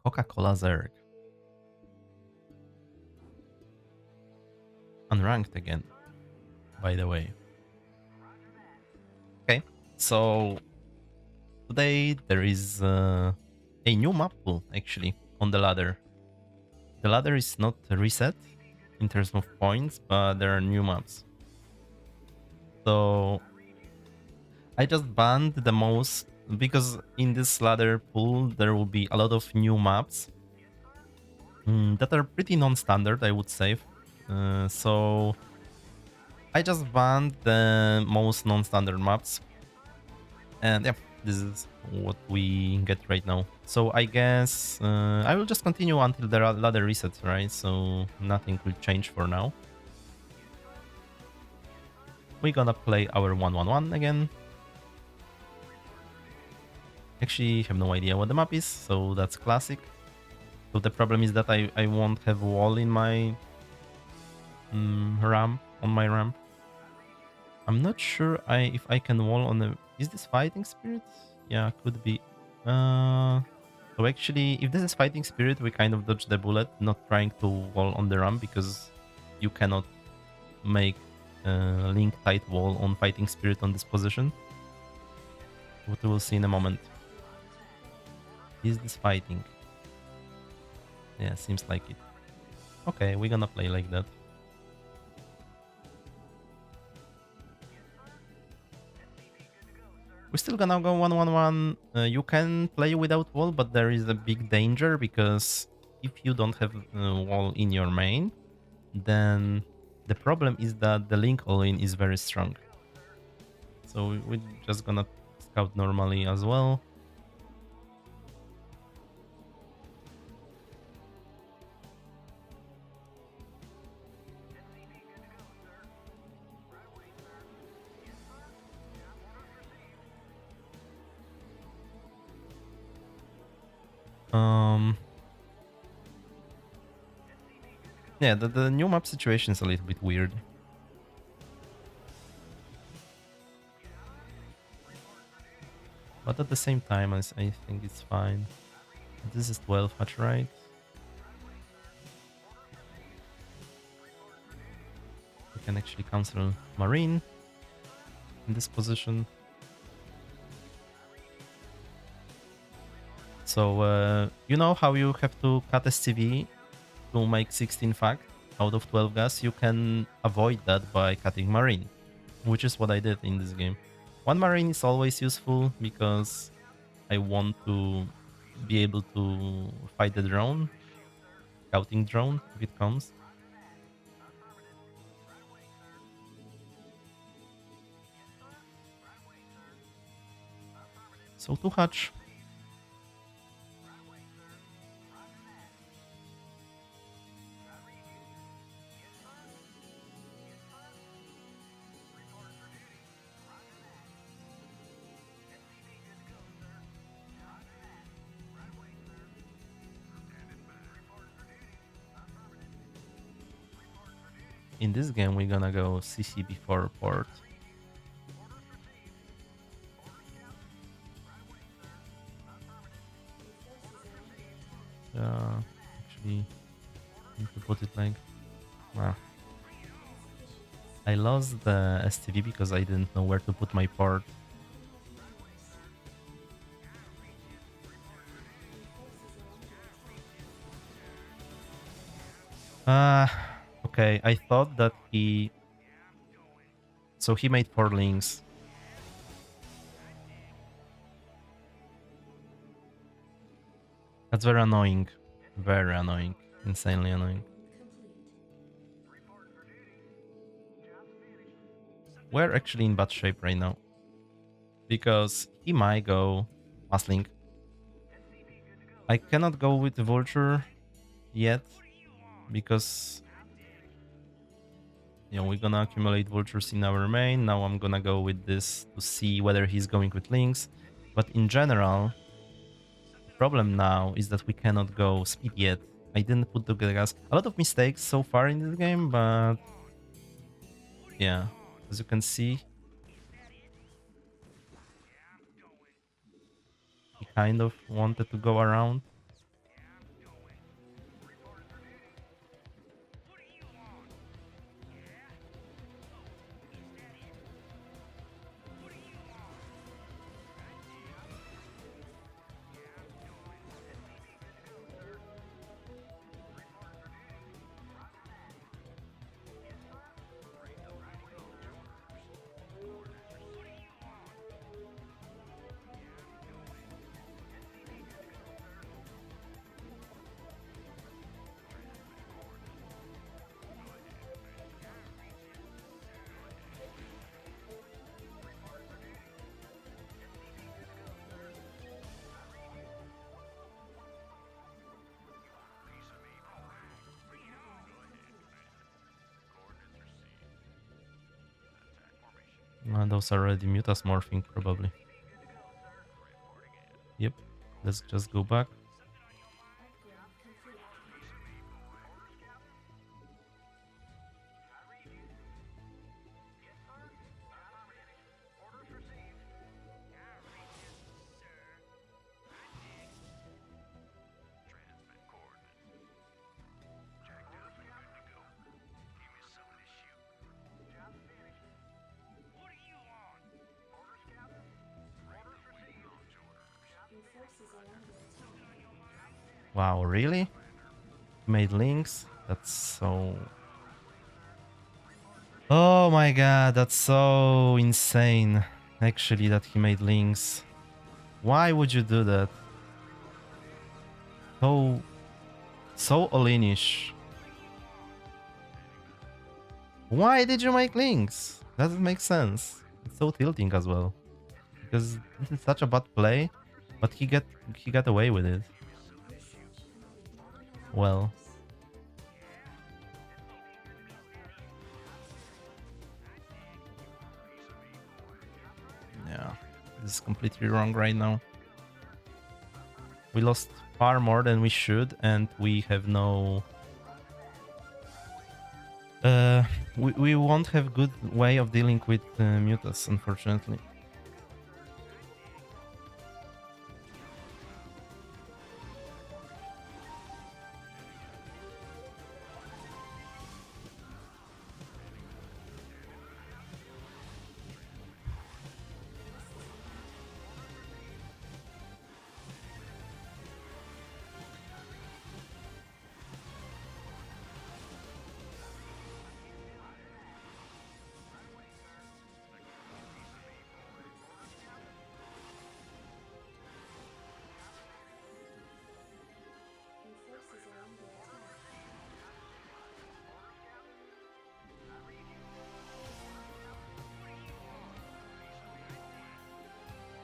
Coca-Cola Zerg. Unranked again, by the way. Okay, so today there is a new map pool actually on the ladder. The ladder is not reset in terms of points, but there are new maps. So I just banned the most because in this ladder pool there will be a lot of new maps that are pretty non-standard, I would say. So I just banned the most non-standard maps, and yeah, this is what we get right now. So I guess I will just continue until the ladder resets, right? So nothing will change for now. We're gonna play our 1-1-1 again. Actually, have no idea what the map is, so that's classic. So the problem is that I won't have wall in my ramp, on my ramp. I'm not sure if I can wall on the... Is this fighting spirit? Yeah, could be. So actually, if this is fighting spirit, we kind of dodge the bullet, not trying to wall on the ramp because you cannot make link tight wall on fighting spirit on this position. What we will see in a moment. Is this fighting? Yeah, seems like it. Okay, we're gonna play like that. We're still gonna go 1-1-1. You can play without wall, but there is a big danger because if you don't have wall in your main, then the problem is that the link allin is very strong. So we're just gonna scout normally as well. Yeah, the new map situation is a little bit weird. But at the same time, I think it's fine. This is 12 hatch, right? We can actually cancel Marine in this position. So, you know how you have to cut SCV to make 16 fact out of 12 gas? You can avoid that by cutting Marine, which is what I did in this game. One Marine is always useful because I want to be able to fight the drone, scouting drone, if it comes. So 2 hatch. In this game, we're gonna go CC before port. Actually, need to put it like... Wow. I lost the STV because I didn't know where to put my port. Okay, I thought that he... So he made 4 links. That's very annoying. Very annoying. Insanely annoying. We're actually in bad shape right now. Because he might go Masling. I cannot go with the Vulture yet. Because... Yeah, we're gonna accumulate Vultures in our main. Now I'm gonna go with this to see whether he's going with links. But in general, the problem now is that we cannot go speed yet. I didn't put the gas. A lot of mistakes so far in this game, but... Yeah, as you can see, he kind of wanted to go around. Those are already mutas morphing, probably. Yep. Let's just go back. Wow, really? Made links? That's so... Oh my god, that's so insane. Actually, that he made links. Why would you do that? So allinish. Why did you make links? Doesn't make sense. It's so tilting as well. Because this is such a bad play, but he got away with it. Well. Yeah, this is completely wrong right now. We lost far more than we should, and we have no... we won't have good way of dealing with mutas, unfortunately.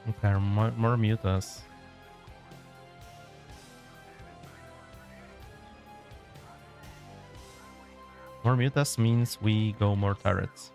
Okay, more mutas. More mutas means we go more turrets.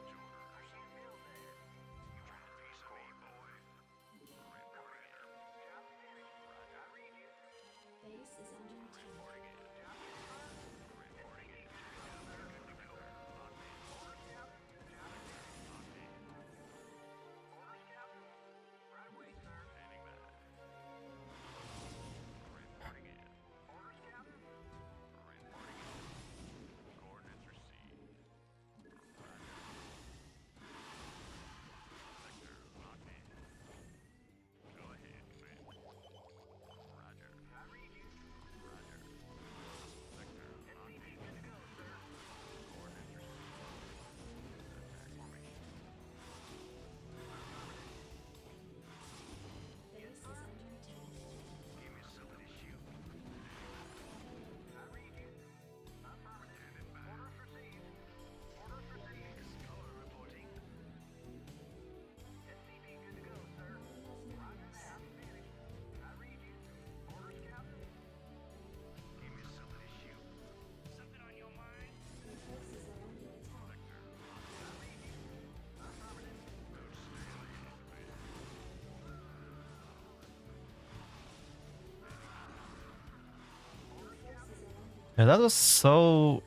Yeah, that was so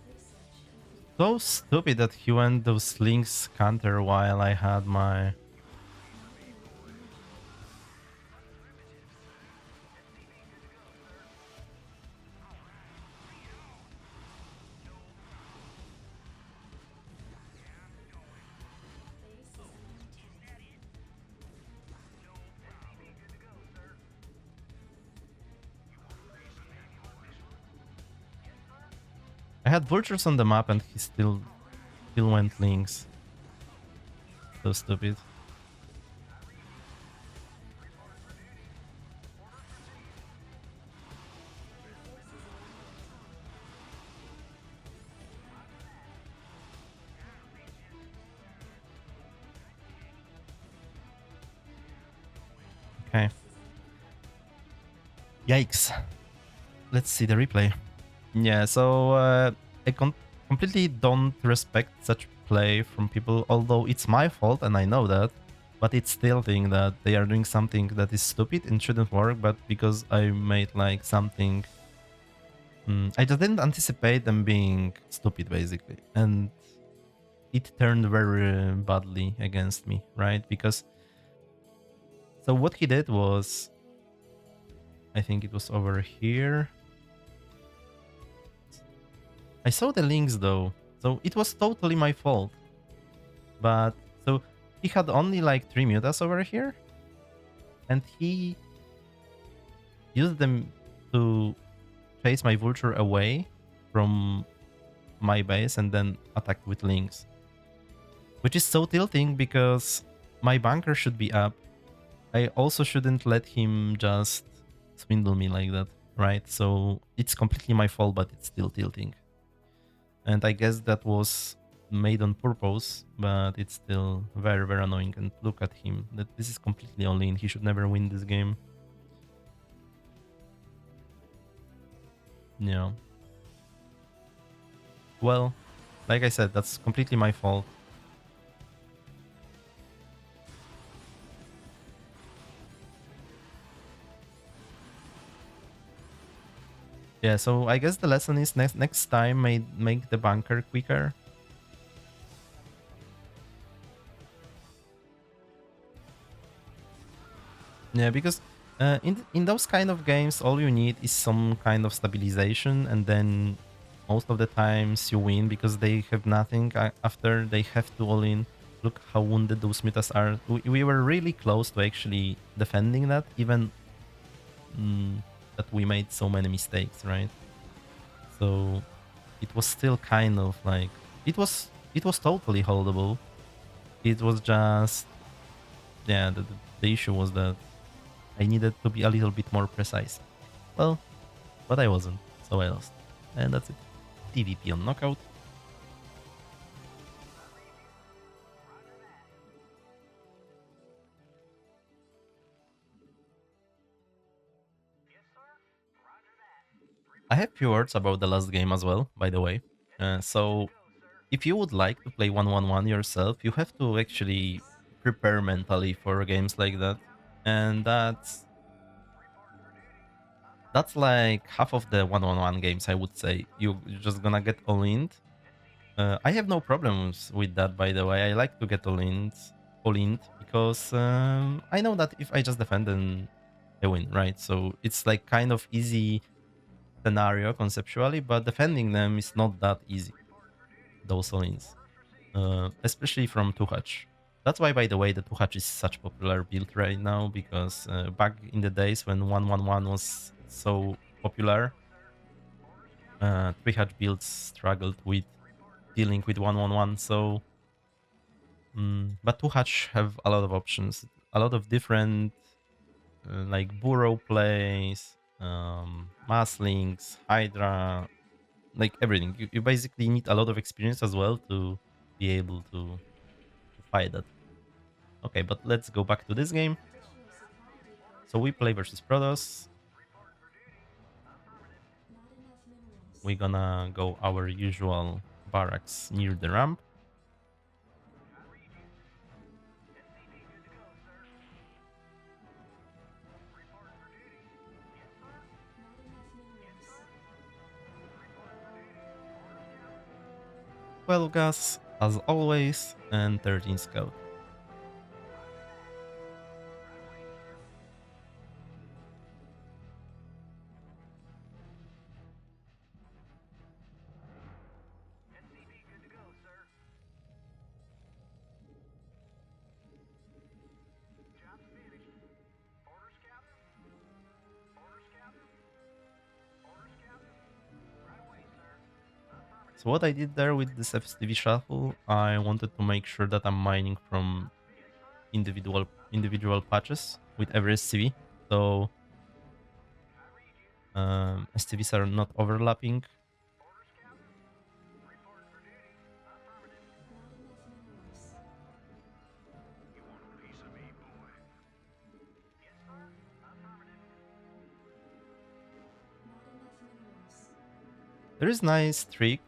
stupid that he went those links counter while I had my... I had vultures on the map and he still went links. So stupid. Okay. Yikes. Let's see the replay. Yeah, so I completely don't respect such play from people, although it's my fault and I know that, but it's still think that they are doing something that is stupid and shouldn't work, but because I made like something... I just didn't anticipate them being stupid, basically. And it turned very badly against me, right? Because... So what he did was... I think it was over here. I saw the links though, so it was totally my fault. But so he had only like 3 mutas over here, and he used them to chase my vulture away from my base and then attacked with links. Which is so tilting because my bunker should be up. I also shouldn't let him just swindle me like that, right? So it's completely my fault, but it's still tilting. And I guess that was made on purpose, but it's still very, very annoying. And look at him. That this is completely all-in. He should never win this game. Yeah. Well, like I said, that's completely my fault. Yeah, so I guess the lesson is next time make the bunker quicker. Yeah, because in those kind of games, all you need is some kind of stabilization, and then most of the times you win because they have nothing after they have to all in. Look how wounded those mutas are. We were really close to actually defending that, even that we made so many mistakes, right? So it was still kind of like it was totally holdable. It was just yeah, the issue was that I needed to be a little bit more precise. Well, but I wasn't, so I lost. And that's it. TVP on knockout. I have few words about the last game as well, by the way. So if you would like to play 1-1-1 yourself, you have to actually prepare mentally for games like that. And that's like half of the 1-1-1 games, I would say. You're just gonna get all-in. I have no problems with that, by the way. I like to get all-in because I know that if I just defend, then I win, right? So it's like kind of easy scenario conceptually, but defending them is not that easy. Those all-ins, especially from 2-hatch. That's why, by the way, the 2-hatch is such popular build right now, because back in the days when 1-1-1 was so popular, 3-hatch builds struggled with dealing with 1-1-1. So, but 2-hatch have a lot of options, a lot of different like burrow plays, mass links, hydra, like everything. You basically need a lot of experience as well to be able to fight that. Okay, but let's go back to this game. So we play versus Protoss. We're gonna go our usual barracks near the ramp. Well, gas as always, and 13 scout. So what I did there with this FSTV shuffle, I wanted to make sure that I'm mining from individual patches with every SCV. So SCVs are not overlapping. There is nice trick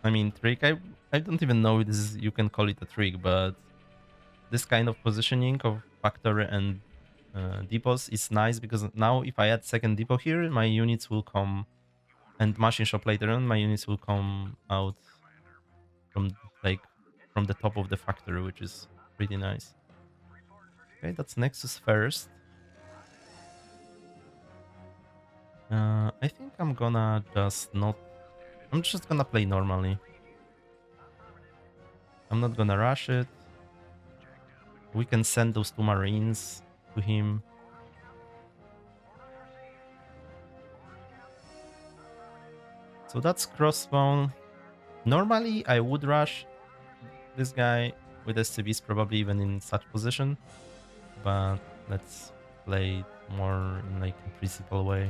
I mean, trick. I don't even know if this is, you can call it a trick, but this kind of positioning of factory and depots is nice because now if I add second depot here, my units will come, and machine shop later on, my units will come out from like from the top of the factory, which is pretty nice. Okay, that's Nexus first. I think I'm gonna just not. I'm just gonna play normally. I'm not gonna rush it. We can send those two marines to him. So that's crossbone. Normally, I would rush this guy with SCVs, probably even in such position. But let's play it more in like a principal way.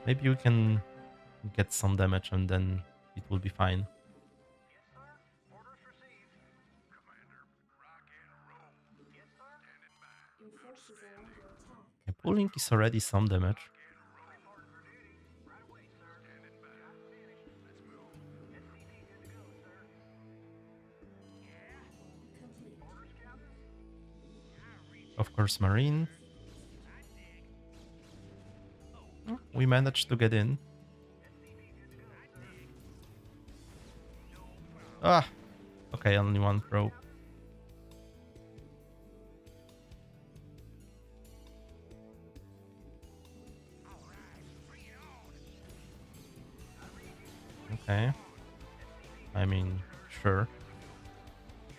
Maybe we can get some damage and then it will be fine. Yeah, pulling is already some damage. Of course, marine. Oh, we managed to get in. Ah, okay, only one probe. Okay. I mean, sure.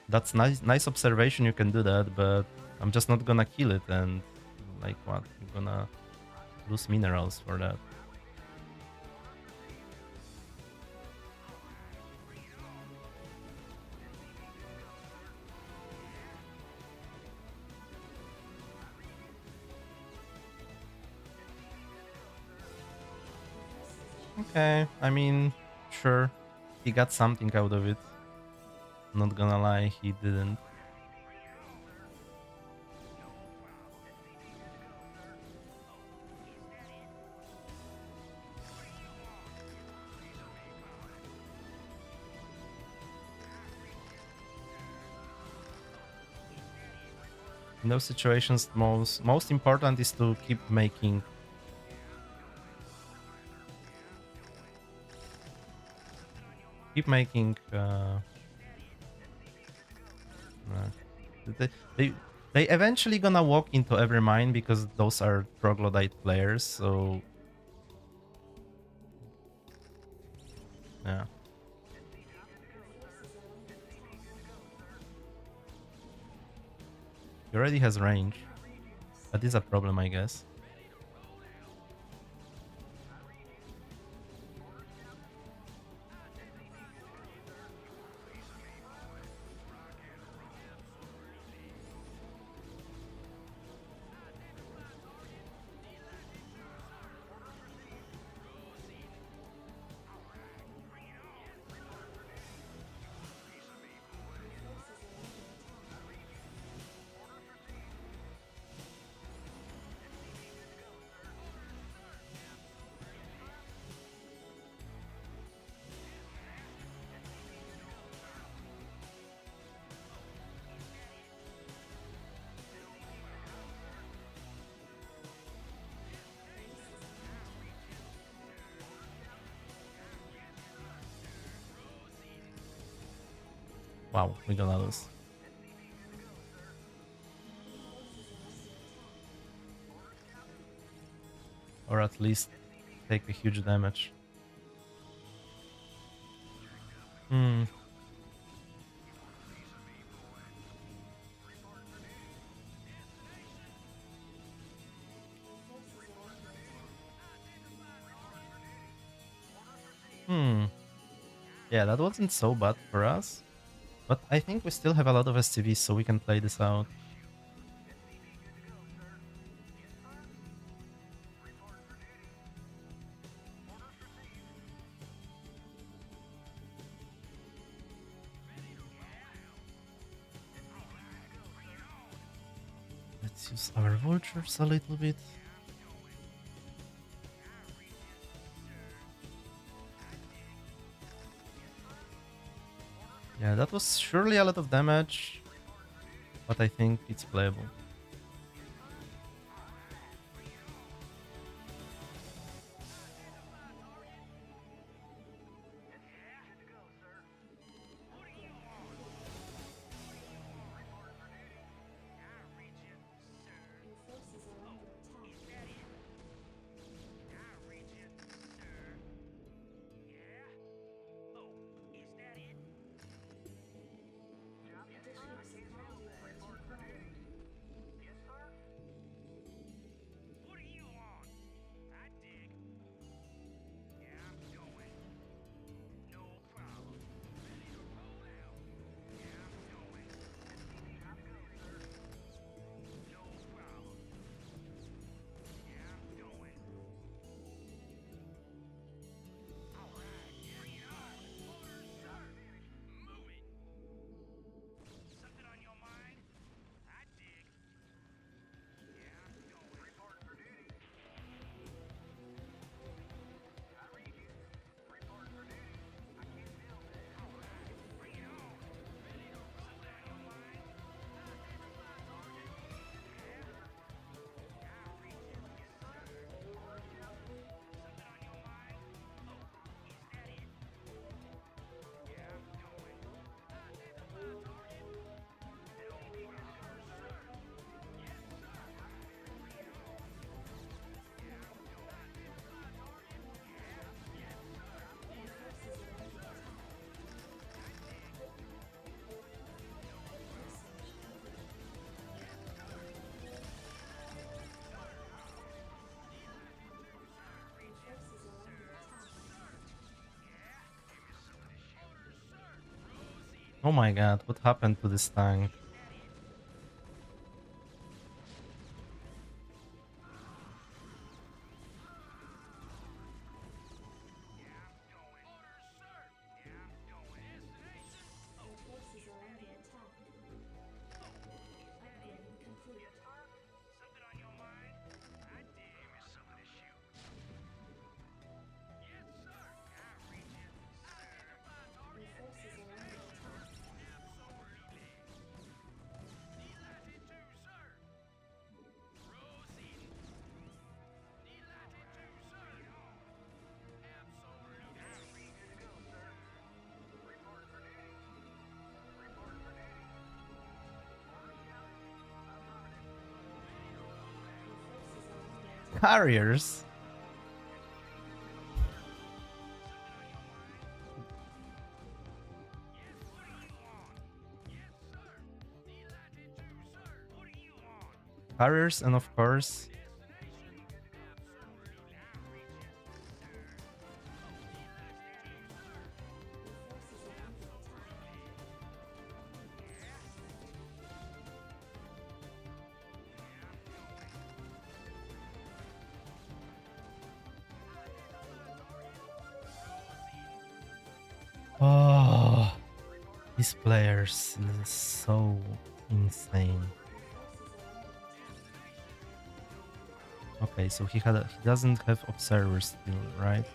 That's nice observation, you can do that, but I'm just not gonna kill it and like what? I'm gonna lose minerals for that. Okay, I mean, sure. He got something out of it. Not gonna lie, he didn't. In those situations, most important is to keep making they, they they eventually gonna walk into every mine because those are troglodyte players, so yeah. He already has range. That is a problem, I guess. Wow, we're gonna lose. Or at least take a huge damage. Hmm. Hmm. Yeah, that wasn't so bad for us. But I think we still have a lot of SCVs, so we can play this out. Let's use our vultures a little bit. Yeah, that was surely a lot of damage, but I think it's playable. Oh my god, what happened to this tank? Carriers? Carriers, and of course... Oh, these players is so insane. Okay, so he doesn't have observers still, right?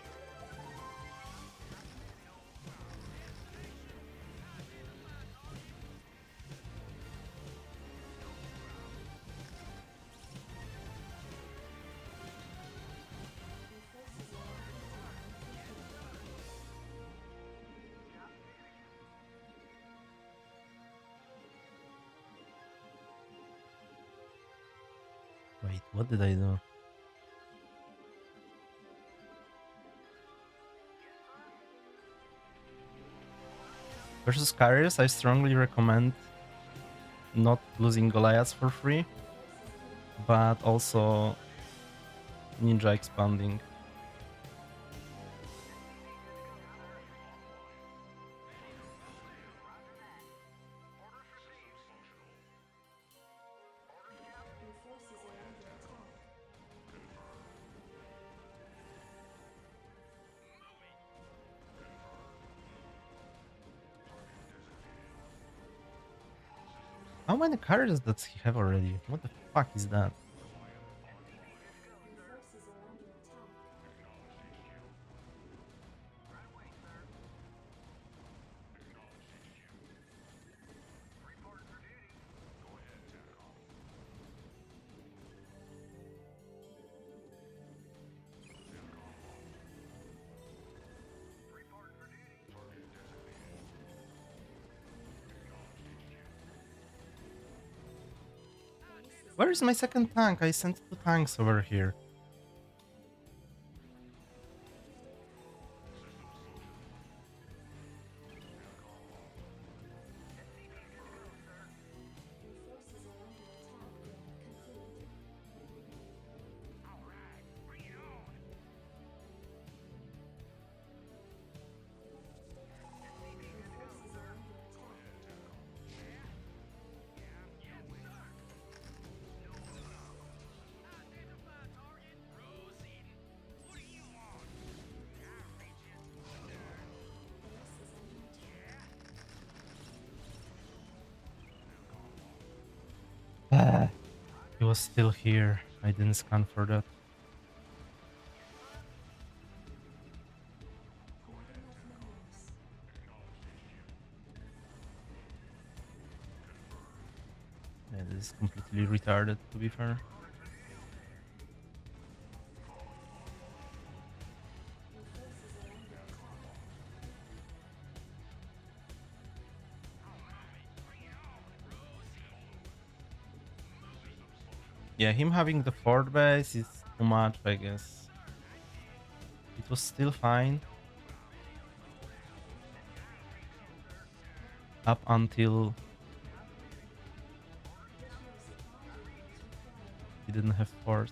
Wait, what did I do? Versus carriers, I strongly recommend not losing Goliaths for free, but also ninja expanding. How many carriers does he have already? What the fuck is that? Where is my second tank? I sent 2 tanks over here. He was still here. I didn't scan for that. Yeah, this is completely retarded, to be fair. Yeah, him having the fort base is too much, I guess. It was still fine. Up until he didn't have fort.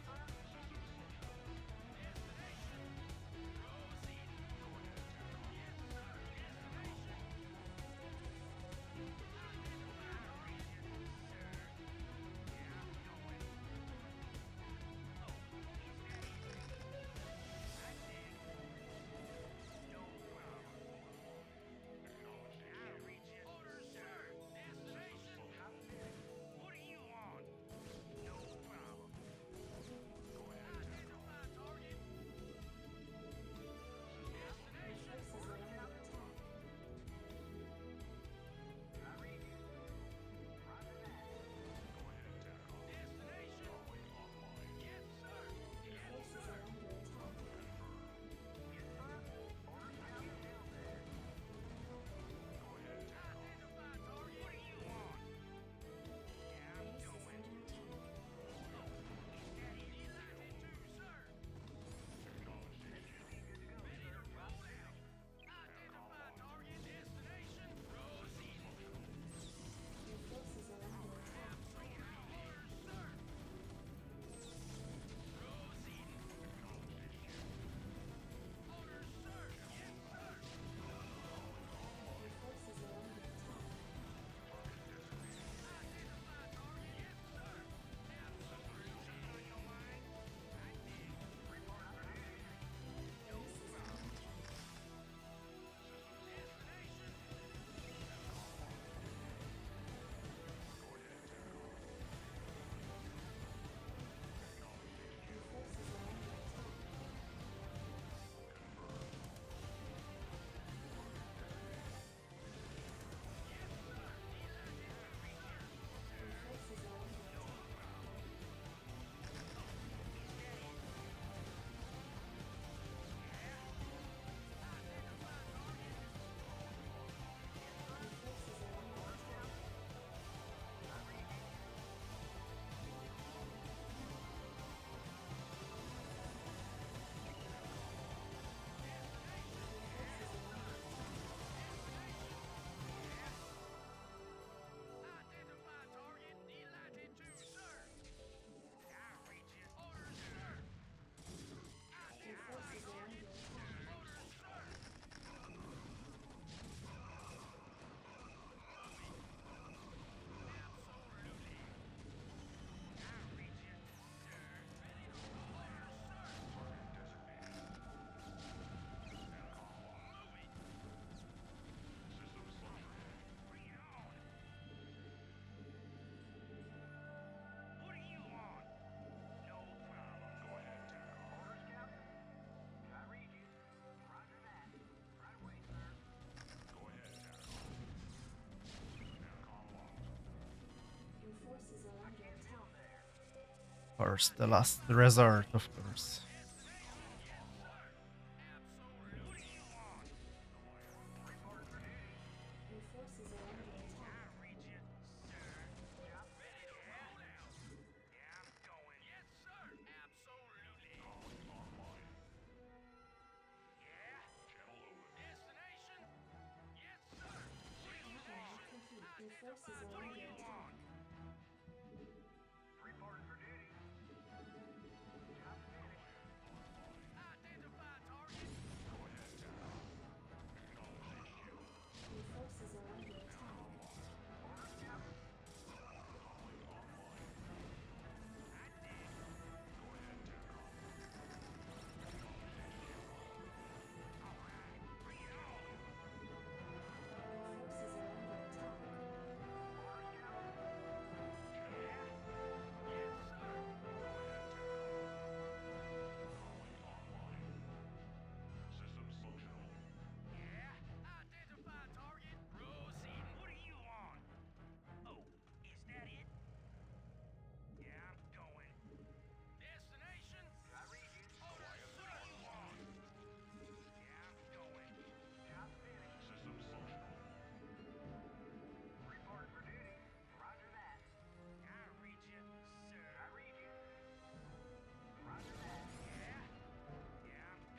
course, the last resort, of course.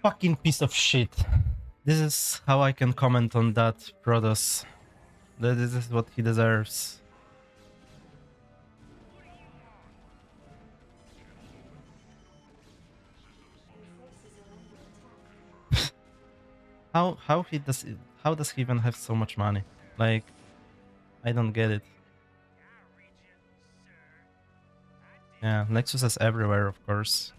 Fucking piece of shit. This is how I can comment on that, Protoss. This is what he deserves. How he does it? How does he even have so much money? Like, I don't get it. Yeah, Nexus is everywhere, of course.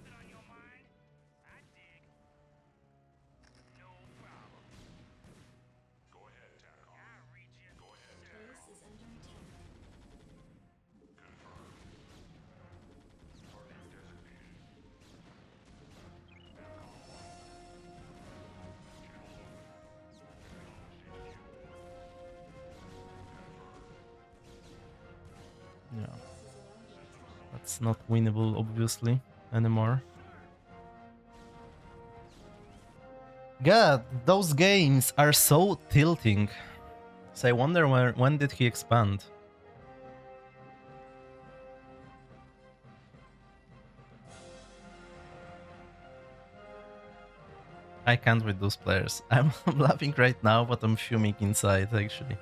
Yeah, that's not winnable, obviously, anymore. God, those games are so tilting. So I wonder when did he expand? I can't with those players. I'm laughing right now, but I'm fuming inside, actually.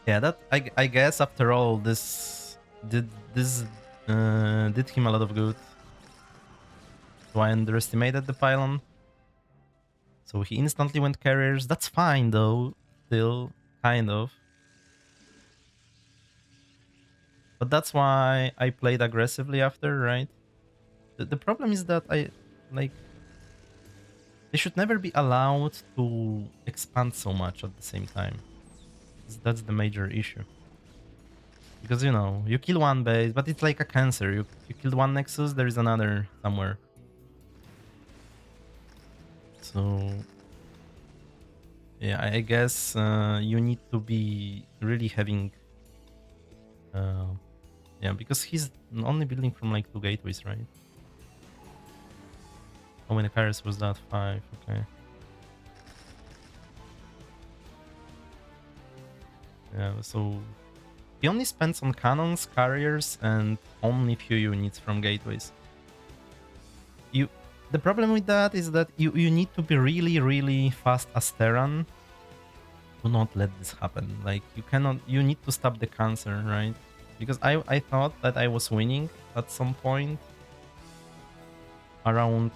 Yeah, that I guess after all, this did him a lot of good. So I underestimated the pylon. So he instantly went carriers. That's fine though, still kind of. But that's why I played aggressively after, right? The problem is that like they should never be allowed to expand so much at the same time. That's the major issue. Because, you know, you kill one base, but it's like a cancer. You killed one nexus, there is another somewhere. So, yeah, I guess you need to be really having... yeah, because he's only building from like 2 gateways, right? How many carriers was that? 5, okay. Yeah, so he only spends on cannons, carriers, and only few units from gateways. The problem with that is that you need to be really fast as Terran to not let this happen. Like you need to stop the cancer, right? Because I thought that I was winning at some point around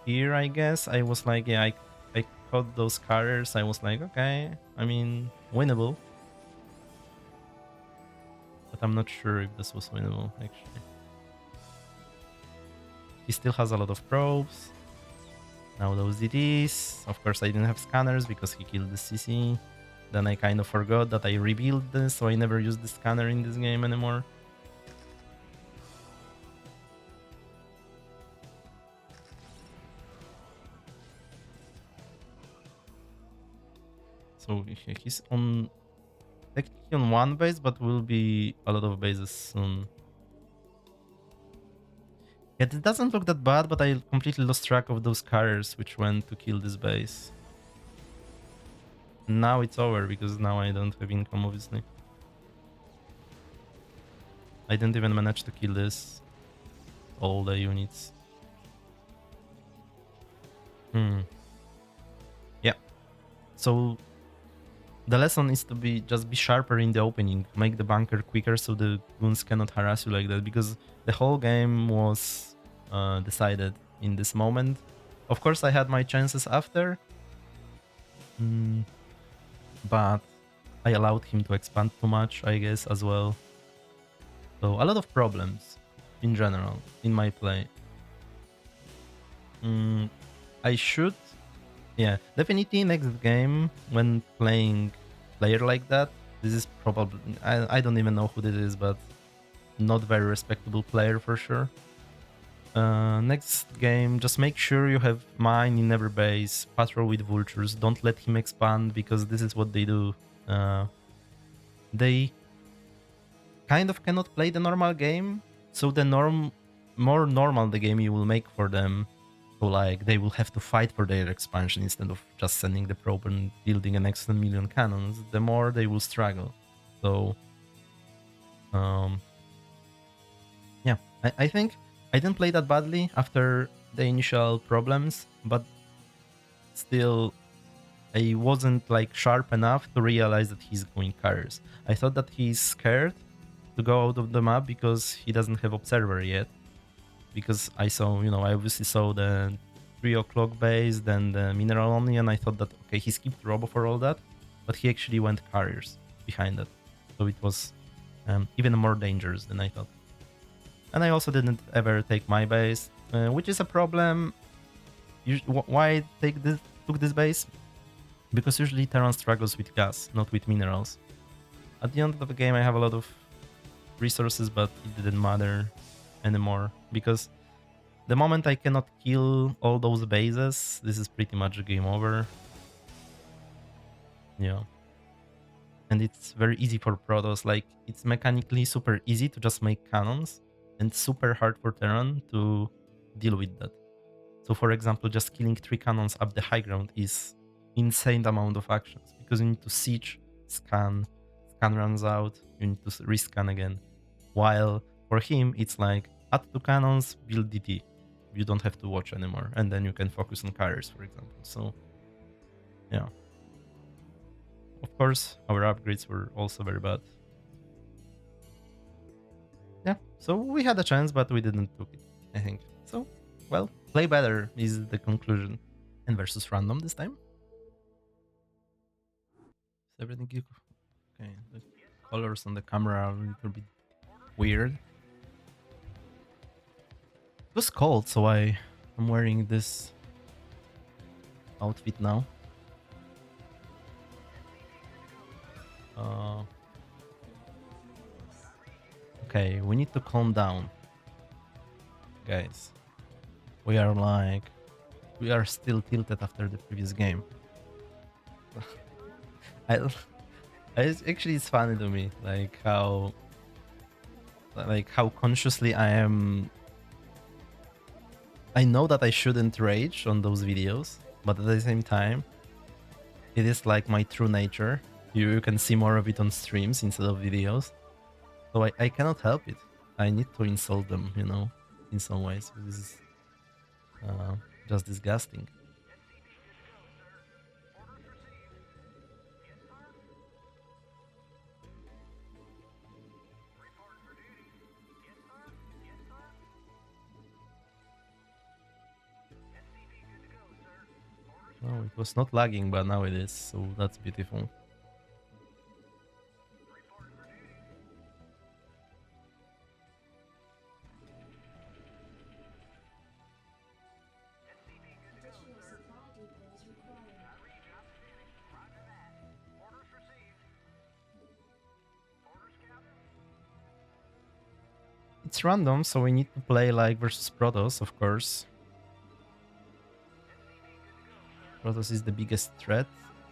here, I guess. I was like, yeah, I caught those carriers. I was like, okay, I mean, winnable. But I'm not sure if this was winnable, actually. He still has a lot of probes. Now those DDs. Of course, I didn't have scanners because he killed the CC. Then I kind of forgot that I rebuilt this, so I never used the scanner in this game anymore. So he's on technically on one base, but will be a lot of bases soon. Yeah, it doesn't look that bad, but I completely lost track of those carriers which went to kill this base. Now it's over because now I don't have income, obviously. I didn't even manage to kill this. All the units. Yeah. So the lesson is to just be sharper in the opening. Make the bunker quicker so the goons cannot harass you like that, because the whole game was decided in this moment. Of course, I had my chances after, but I allowed him to expand too much, I guess, as well. So a lot of problems in general in my play. I should, yeah, definitely next game when playing player like that. This is probably, I don't even know who this is, but not very respectable player for sure. Next game, just make sure you have mine in every base, patrol with vultures, don't let him expand, because this is what they do. They kind of cannot play the normal game, so the more normal the game you will make for them, so like they will have to fight for their expansion instead of just sending the probe and building an extra million cannons, the more they will struggle. So yeah, I think I didn't play that badly after the initial problems, but still I wasn't like sharp enough to realize that he's going carriers. I thought that he's scared to go out of the map because he doesn't have observer yet. Because I saw, I obviously saw the 3 o'clock base, then the mineral only, and I thought that, okay, he skipped robo for all that, but he actually went carriers behind that. So it was even more dangerous than I thought. And I also didn't ever take my base, which is a problem. Why I took this base? Because usually Terran struggles with gas, not with minerals. At the end of the game, I have a lot of resources, but it didn't matter anymore, because the moment I cannot kill all those bases, this is pretty much a game over. Yeah. And it's very easy for Protoss, like it's mechanically super easy to just make cannons, and super hard for Terran to deal with that. So for example, just killing 3 cannons up the high ground is insane amount of actions, because you need to siege, scan runs out, you need to rescan again. While for him, it's like add 2 cannons, build DT. You don't have to watch anymore, and then you can focus on carriers, for example. So yeah. Of course, our upgrades were also very bad. Yeah, so we had a chance, but we didn't took it, I think. So, well, play better is the conclusion. And versus random this time. Is everything good? Okay, the colors on the camera are a little bit weird. It was cold, so I'm wearing this outfit now. Okay, we need to calm down, guys. We are still tilted after the previous game. Actually, it's funny to me, like how consciously I am. I know that I shouldn't rage on those videos, but at the same time, it is like my true nature. You can see more of it on streams instead of videos. So I cannot help it. I need to insult them, in some ways. This is just disgusting. Oh, it was not lagging, but now it is, so that's beautiful. It's random, so we need to play like versus Protoss, of course. Protoss is the biggest threat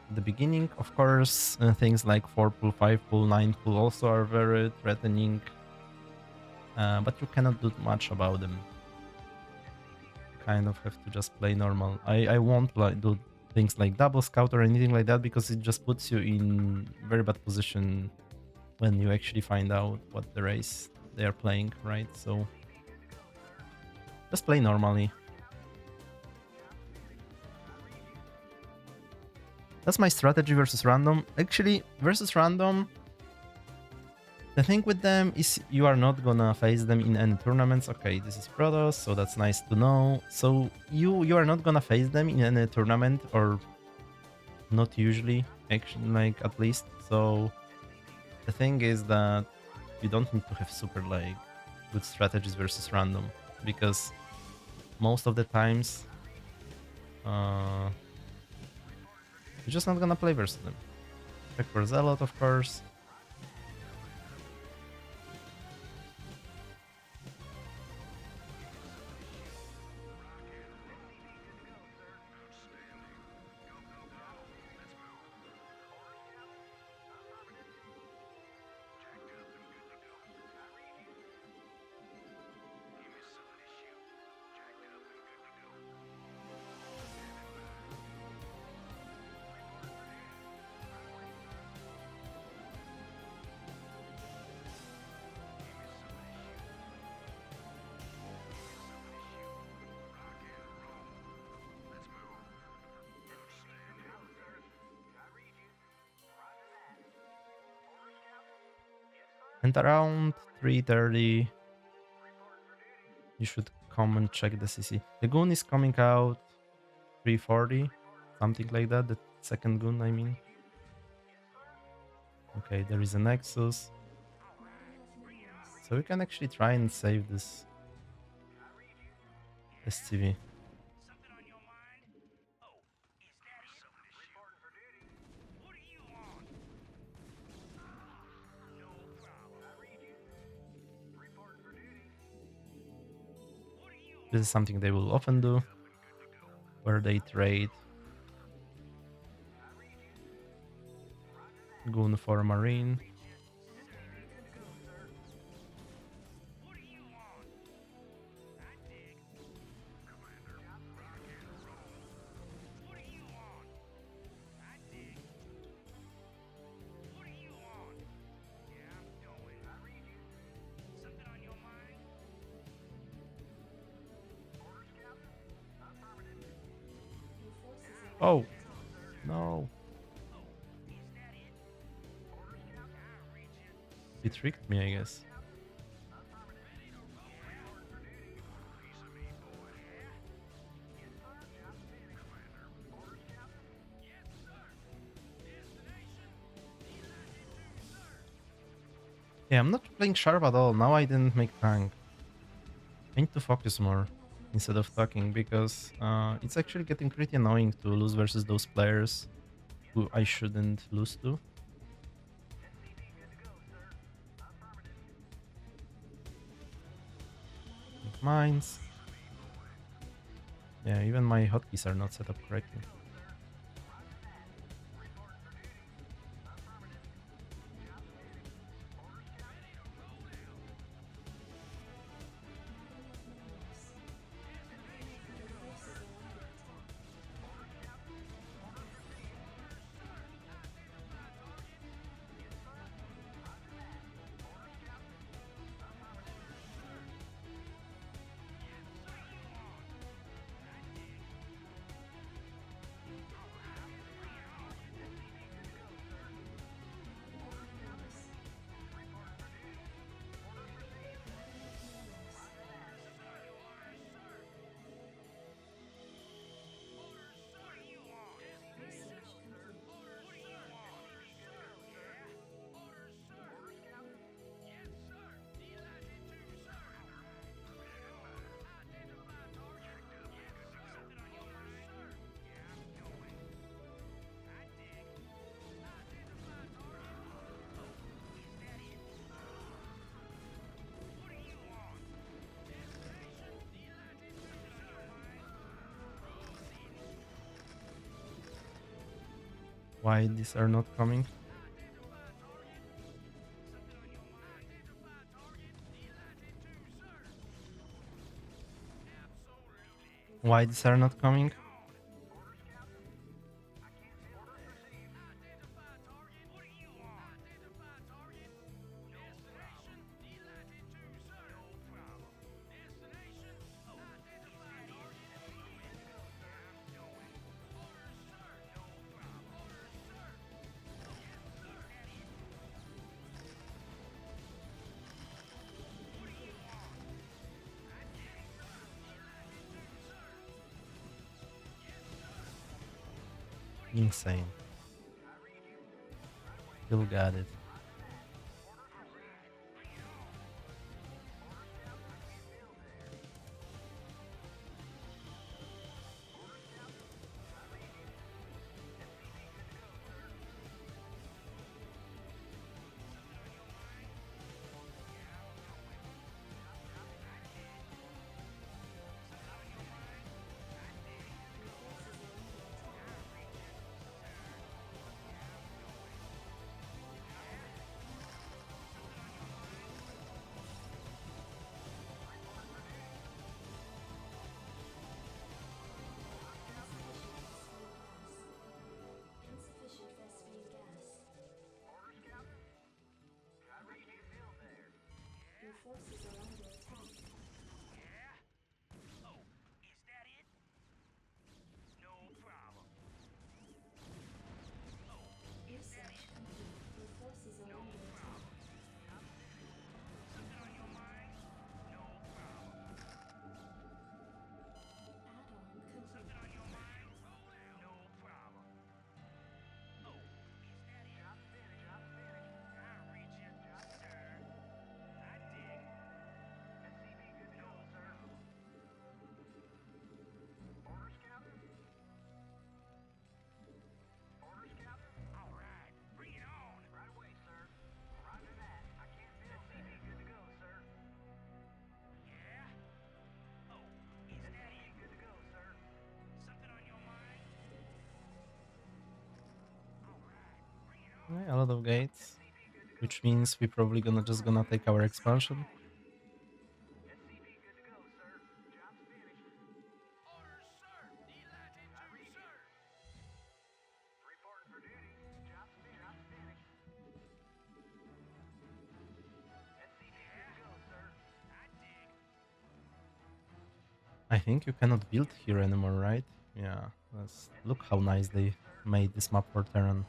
at the beginning. Of course, things like 4 pull, 5 pull, 9 pull also are very threatening, but you cannot do much about them. kind of have to just play normal. I won't like do things like double scout or anything like that because it just puts you in very bad position when you actually find out what the race they are playing, right? So just play normally. That's my strategy versus random. Actually, versus random, the thing with them is you are not gonna face them in any tournaments. Okay, this is Protoss, so that's nice to know. So you are not gonna face them in any tournament, or not usually, actually, like at least. So the thing is that you don't need to have super like good strategies versus random, because most of the times uh, you're just not gonna play versus them. Check for Zealot, of course. And around 3:30, you should come and check the CC. The goon is coming out 3:40, something like that. The second goon, I mean. Okay, there is a nexus. So we can actually try and save this STV. This is something they will often do, where they trade goon for marine. Oh, no. He tricked me, I guess. Yeah, I'm not playing sharp at all. Now I didn't make tank. I need to focus more instead of talking, because it's actually getting pretty annoying to lose versus those players who I shouldn't lose to. Mines. Yeah, even my hotkeys are not set up correctly. Why these are not coming? Why these are not coming? Insane. Still got it. Yeah, a lot of gates, which means we probably gonna take our expansion. I think you cannot build here anymore, right? Yeah, look how nice they made this map for Terran.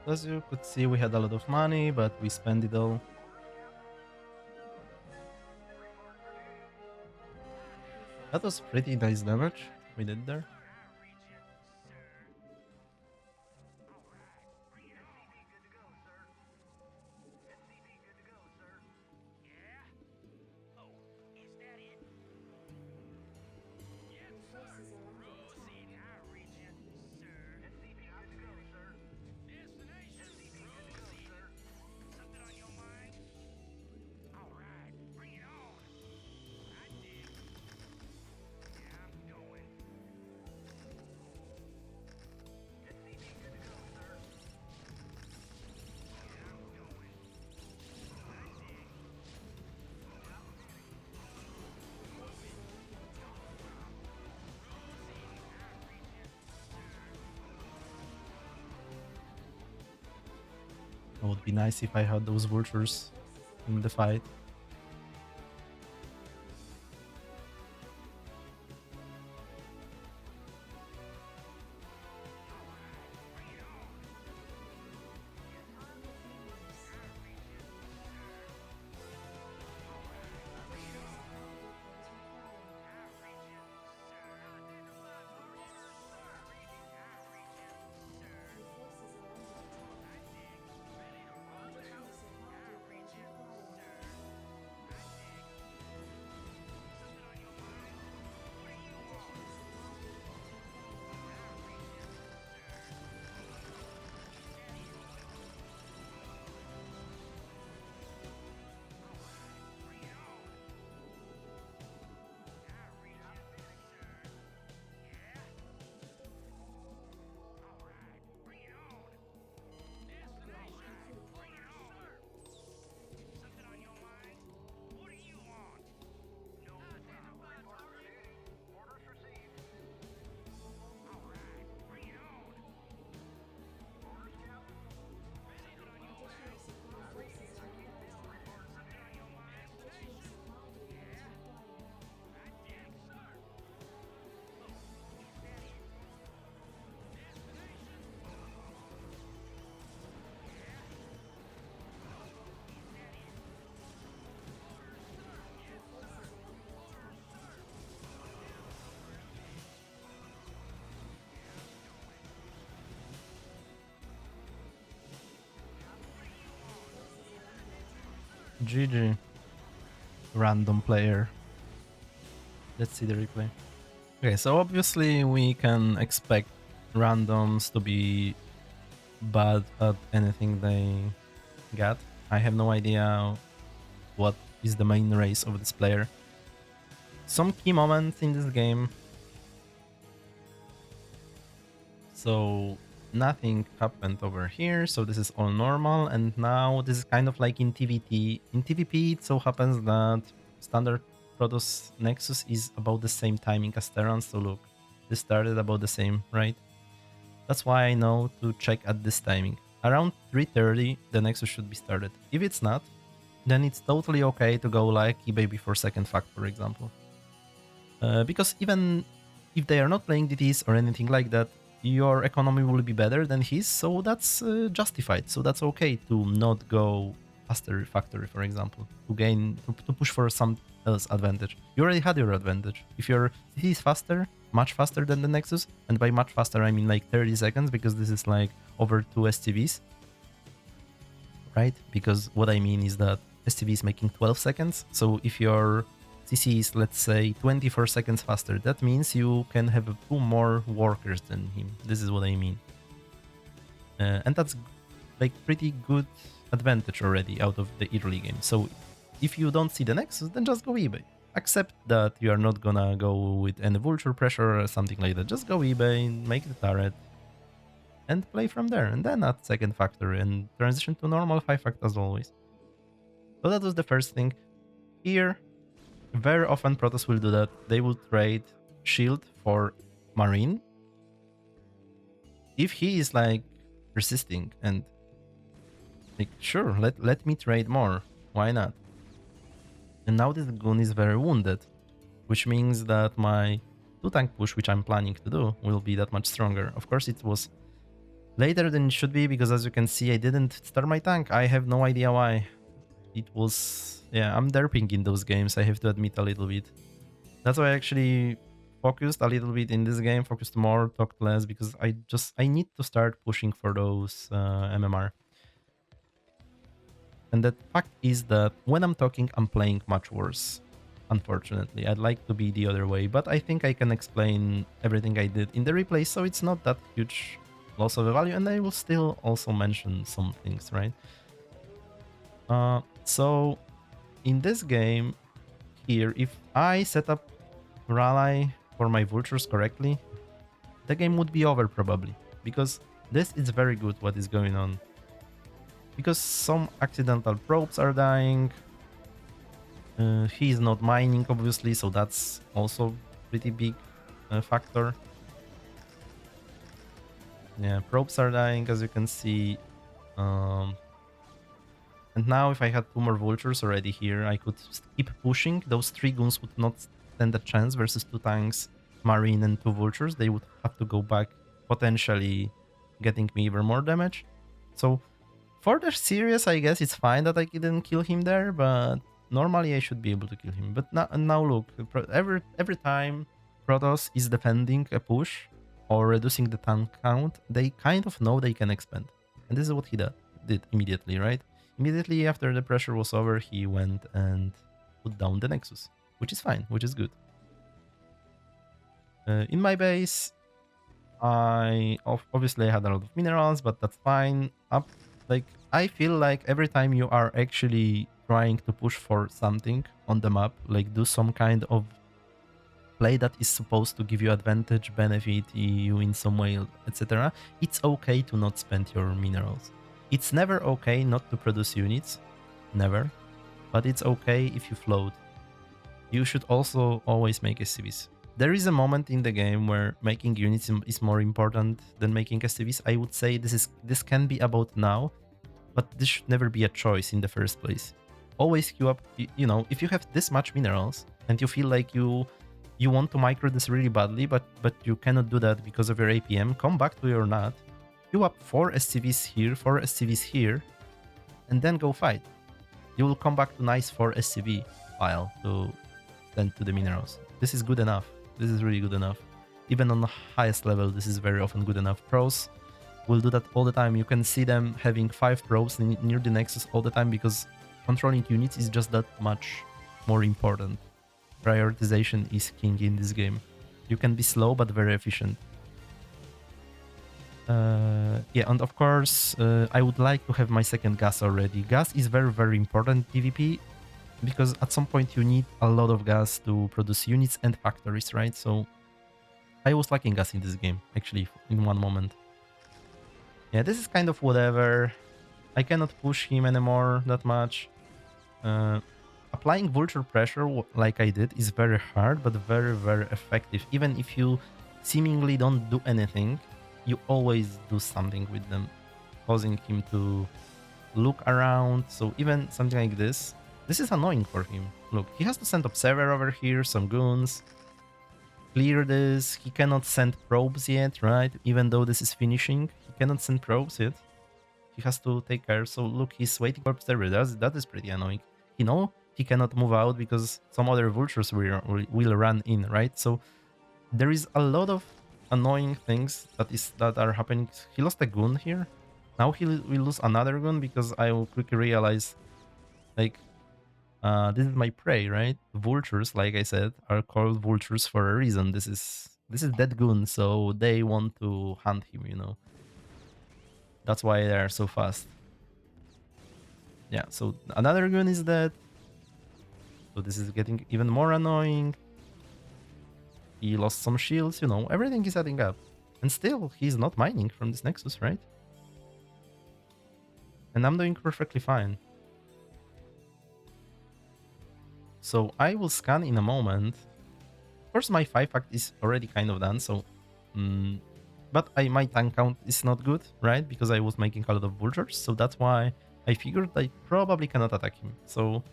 As you could see, we had a lot of money, but we spent it all. That was pretty nice damage we did there. It would be nice if I had those vultures in the fight. GG. Random player. Let's see the replay. Okay, so obviously we can expect randoms to be bad at anything they get. I have no idea what is the main race of this player. Some key moments in this game. So nothing happened over here, so this is all normal, and now this is kind of like in TVT. In TVP, it so happens that standard Protoss Nexus is about the same timing as Terran, so look, this started about the same, right? That's why I know to check at this timing. Around 3:30, the Nexus should be started. If it's not, then it's totally okay to go like eBay before second fact, for example. Because even if they are not playing DTs or anything like that, your economy will be better than his, so that's justified. So that's okay to not go faster factory, for example, to push for some else advantage. You already had your advantage. If your DT is faster, much faster than the Nexus, and by much faster I mean like 30 seconds, because this is like over 2 STVs, right? Because what I mean is that STV is making 12 seconds, so if your CC is, let's say, 24 seconds faster, that means you can have 2 more workers than him. This is what I mean. And that's like pretty good advantage already out of the early game. So if you don't see the Nexus, then just go eBay. Accept that you are not gonna go with any vulture pressure or something like that. Just go eBay, make the turret, and play from there. And then add second factory and transition to normal 5 fact as always. So that was the first thing. Here, very often Protoss will do that. They will trade shield for marine. If he is like persisting and like, sure, let me trade more. Why not? And now this goon is very wounded, which means that my 2 tank push, which I'm planning to do, will be that much stronger. Of course, it was Later than it should be, because as you can see, I didn't start my tank. I have no idea why. It was... yeah, I'm derping in those games, I have to admit a little bit. That's why I actually focused a little bit in this game, focused more, talked less, because I need to start pushing for those MMR. And the fact is that when I'm talking, I'm playing much worse. Unfortunately, I'd like to be the other way, but I think I can explain everything I did in the replay, so it's not that huge loss of value, and I will still also mention some things, right? So in this game here, if I set up Rally for my vultures correctly, the game would be over probably, because this is very good what is going on. Because some accidental probes are dying. He is not mining obviously, so that's also pretty big factor. Yeah, probes are dying as you can see. And now if I had 2 more vultures already here, I could keep pushing. Those 3 goons would not stand a chance versus 2 tanks, marine and 2 vultures. They would have to go back, potentially getting me even more damage. So for the series, I guess it's fine that I didn't kill him there, but normally I should be able to kill him. But now look, every time Protoss is defending a push or reducing the tank count, they kind of know they can expand. And this is what he did immediately, right? Immediately after the pressure was over, he went and put down the nexus, which is fine, which is good. In my base, I obviously had a lot of minerals, but that's fine. Like, I feel like every time you are actually trying to push for something on the map, like do some kind of play that is supposed to give you advantage, benefit you in some way, etc., it's okay to not spend your minerals. It's never okay not to produce units, never, but it's okay if you float. You should also always make SCVs. There is a moment in the game where making units is more important than making SCVs. I would say this can be about now, but this should never be a choice in the first place. Always queue up, you know, if you have this much minerals and you feel like you want to micro this really badly, but you cannot do that because of your APM, come back to your NAT, queue up 4 SCVs here, 4 SCVs here, and then go fight. You will come back to nice 4 SCV pile to send to the minerals. This is good enough. This is really good enough. Even on the highest level, this is very often good enough. Pros will do that all the time. You can see them having 5 probes near the nexus all the time because controlling units is just that much more important. Prioritization is king in this game. You can be slow but very efficient. Yeah, and of course, I would like to have my second gas already. Gas is very, very important PvP because at some point you need a lot of gas to produce units and factories, right? So I was lacking gas in this game, actually, in one moment. Yeah, this is kind of whatever. I cannot push him anymore that much. Applying vulture pressure like I did is very hard, but very, very effective. Even if you seemingly don't do anything, you always do something with them, causing him to look around. So even something like this is annoying for him. Look, he has to send observer over here, some goons, clear this. He cannot send probes yet, right? Even though this is finishing, he cannot send probes yet. He has to take care. So look, he's waiting for observer. That is pretty annoying. You know, he cannot move out because some other vultures will run in, right? So there is a lot of annoying things that are happening. He lost a goon here. Now he will lose another goon because I will quickly realize, like, this is my prey, right? Vultures, like I said, are called vultures for a reason. This is dead goon, so they want to hunt him, you know. That's why they are so fast. Yeah, so another goon is dead. So this is getting even more annoying. He lost some shields, you know, everything is adding up. And still, he's not mining from this nexus, right? And I'm doing perfectly fine. So I will scan in a moment. Of course, my 5-fact is already kind of done, so... but my tank count is not good, right? Because I was making a lot of vultures, so that's why I figured I probably cannot attack him. So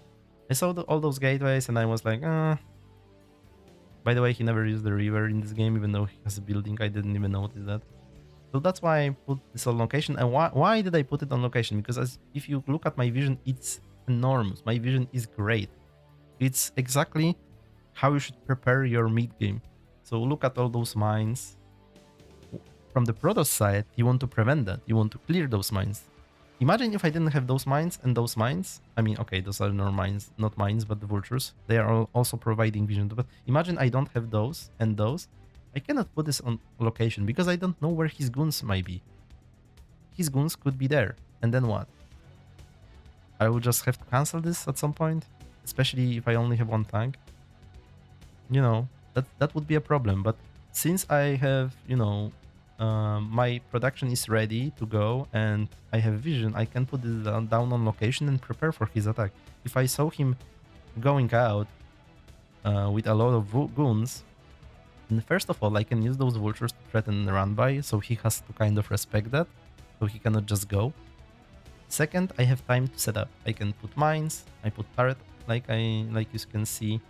I saw all those gateways and I was like, By the way, he never used the river in this game, even though he has a building. I didn't even notice that. So that's why I put this on location. And why did I put it on location? Because if you look at my vision, it's enormous. My vision is great. It's exactly how you should prepare your mid game. So look at all those mines. From the Protoss side, you want to prevent that. You want to clear those mines. Imagine if I didn't have those mines and those mines. I mean, okay, those are not mines, but the vultures. They are also providing vision. But imagine I don't have those and those. I cannot put this on location because I don't know where his goons might be. His goons could be there. And then what? I will just have to cancel this at some point, especially if I only have one tank. You know, that would be a problem. But since I have, my production is ready to go and I have vision, I can put it down on location and prepare for his attack. If I saw him going out with a lot of goons, and first of all, I can use those vultures to threaten the run by, so he has to kind of respect that, so he cannot just go. Second, I have time to set up. I can put mines, I put turret, like you can see.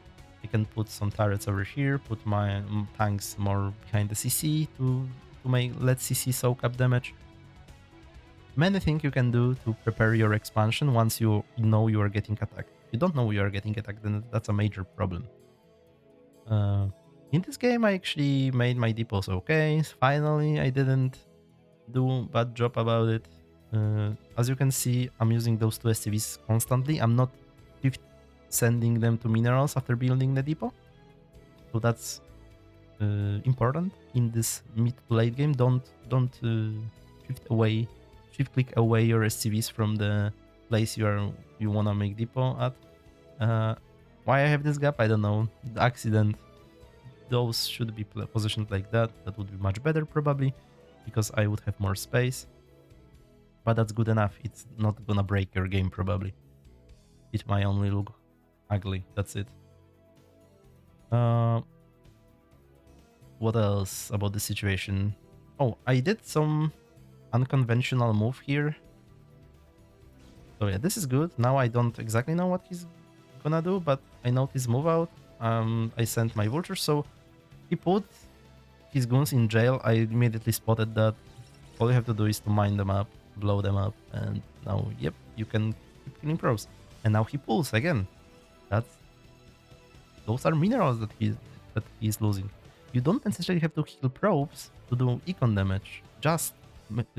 I can put some turrets over here, put my tanks more behind the CC to let CC soak up damage. Many things you can do to prepare your expansion once you know you are getting attacked. If you don't know you are getting attacked, then that's a major problem. In this game, I actually made my depots okay. Finally, I didn't do a bad job about it. As you can see, I'm using those two SCVs constantly. I'm not sending them to minerals after building the depot. So that's important in this mid to late game. Don't shift click away your SCVs from the place you wanna make depot at. Why I have this gap, I don't know. The accident. Those should be positioned like that. That would be much better probably, because I would have more space. But that's good enough. It's not gonna break your game probably. It might only look ugly. That's it. What else about the situation? Oh, I did some unconventional move here. So yeah, this is good. Now I don't exactly know what he's gonna do, but I noticed move out. I sent my vultures, so he put his goons in jail. I immediately spotted that. All you have to do is to mine them up, blow them up, and now, yep, you can keep killing probes. And now he pulls again. Those are minerals that he's losing. You don't necessarily have to kill probes to do econ damage. Just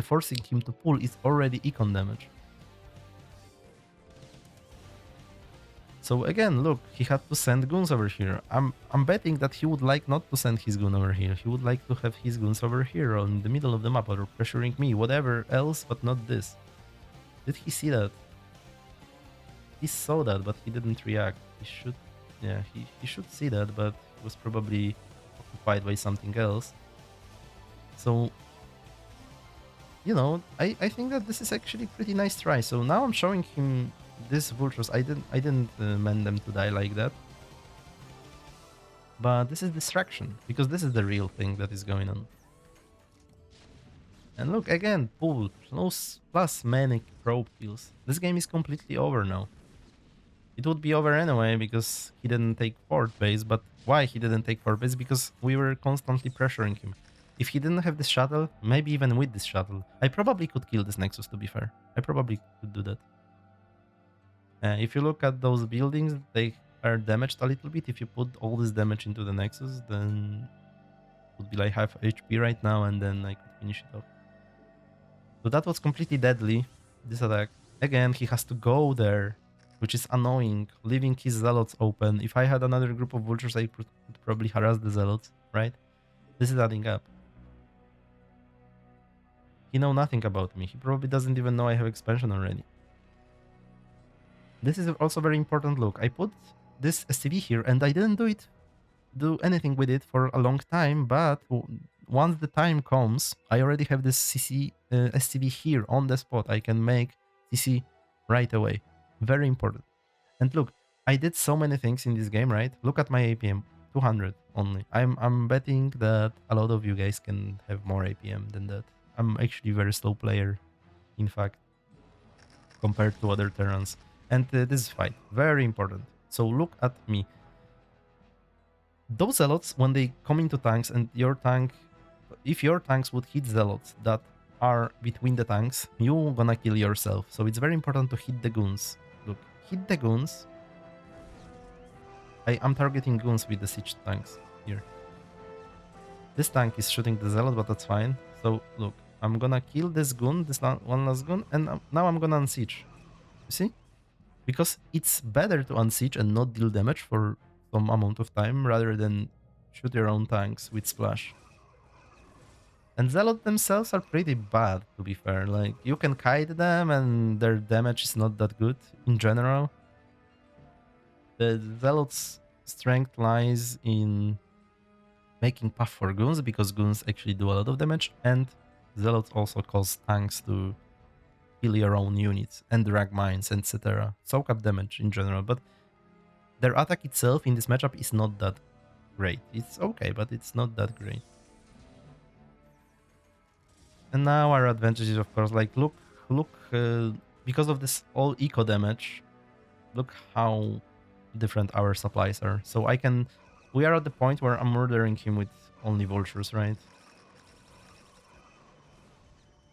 forcing him to pull is already econ damage. So again, look, he had to send goons over here. I'm betting that he would like not to send his goon over here. He would like to have his goons over here or in the middle of the map or pressuring me, whatever else, but not this. Did he see that? He saw that, but he didn't react. He should, yeah, he should see that, but he was probably occupied by something else. So, you know, I think that this is actually a pretty nice try. So now I'm showing him these vultures. I didn't meant them to die like that. But this is distraction, because this is the real thing that is going on. And look, again, pull, plus many probe kills. This game is completely over now. It would be over anyway, because he didn't take fourth base, but why he didn't take fourth base? Because we were constantly pressuring him. If he didn't have this shuttle, maybe even with this shuttle, I probably could kill this Nexus, to be fair. I probably could do that. If you look at those buildings, they are damaged a little bit. If you put all this damage into the Nexus, then it would be like half HP right now, and then I could finish it off. So that was completely deadly, this attack. Again, he has to go there, which is annoying, leaving his zealots open. If I had another group of vultures, I could probably harass the zealots, right? This is adding up. He knows nothing about me. He probably doesn't even know I have expansion already. This is also very important. Look, I put this SCV here and I didn't do anything with it for a long time, but once the time comes, I already have this CC SCV here on the spot. I can make CC right away. Very important. And look, I did so many things in this game, right? Look at my APM, 200 only. I'm betting that a lot of you guys can have more APM than that. I'm actually a very slow player, in fact, compared to other Terrans. And this is fine. Very important. So look at me. Those zealots, when they come into tanks and your tank if your tanks would hit zealots that are between the tanks, you're gonna kill yourself. So it's very important to hit the goons. Look, hit the goons. I'm targeting goons with the siege tanks here. This tank is shooting the zealot, but that's fine. So look, I'm gonna kill this goon, one last goon, and now I'm gonna unsiege. You see? Because it's better to unsiege and not deal damage for some amount of time rather than shoot your own tanks with splash. And zealots themselves are pretty bad, to be fair. Like, you can kite them and their damage is not that good in general. The zealot's strength lies in making path for goons, because goons actually do a lot of damage, and zealots also cause tanks to kill your own units and drag mines, etc. Soak up damage in general, but their attack itself in this matchup is not that great. It's okay, but it's not that great. And now our advantage is, of course, like, look, because of this all eco damage, look how different our supplies are. So we are at the point where I'm murdering him with only vultures, right?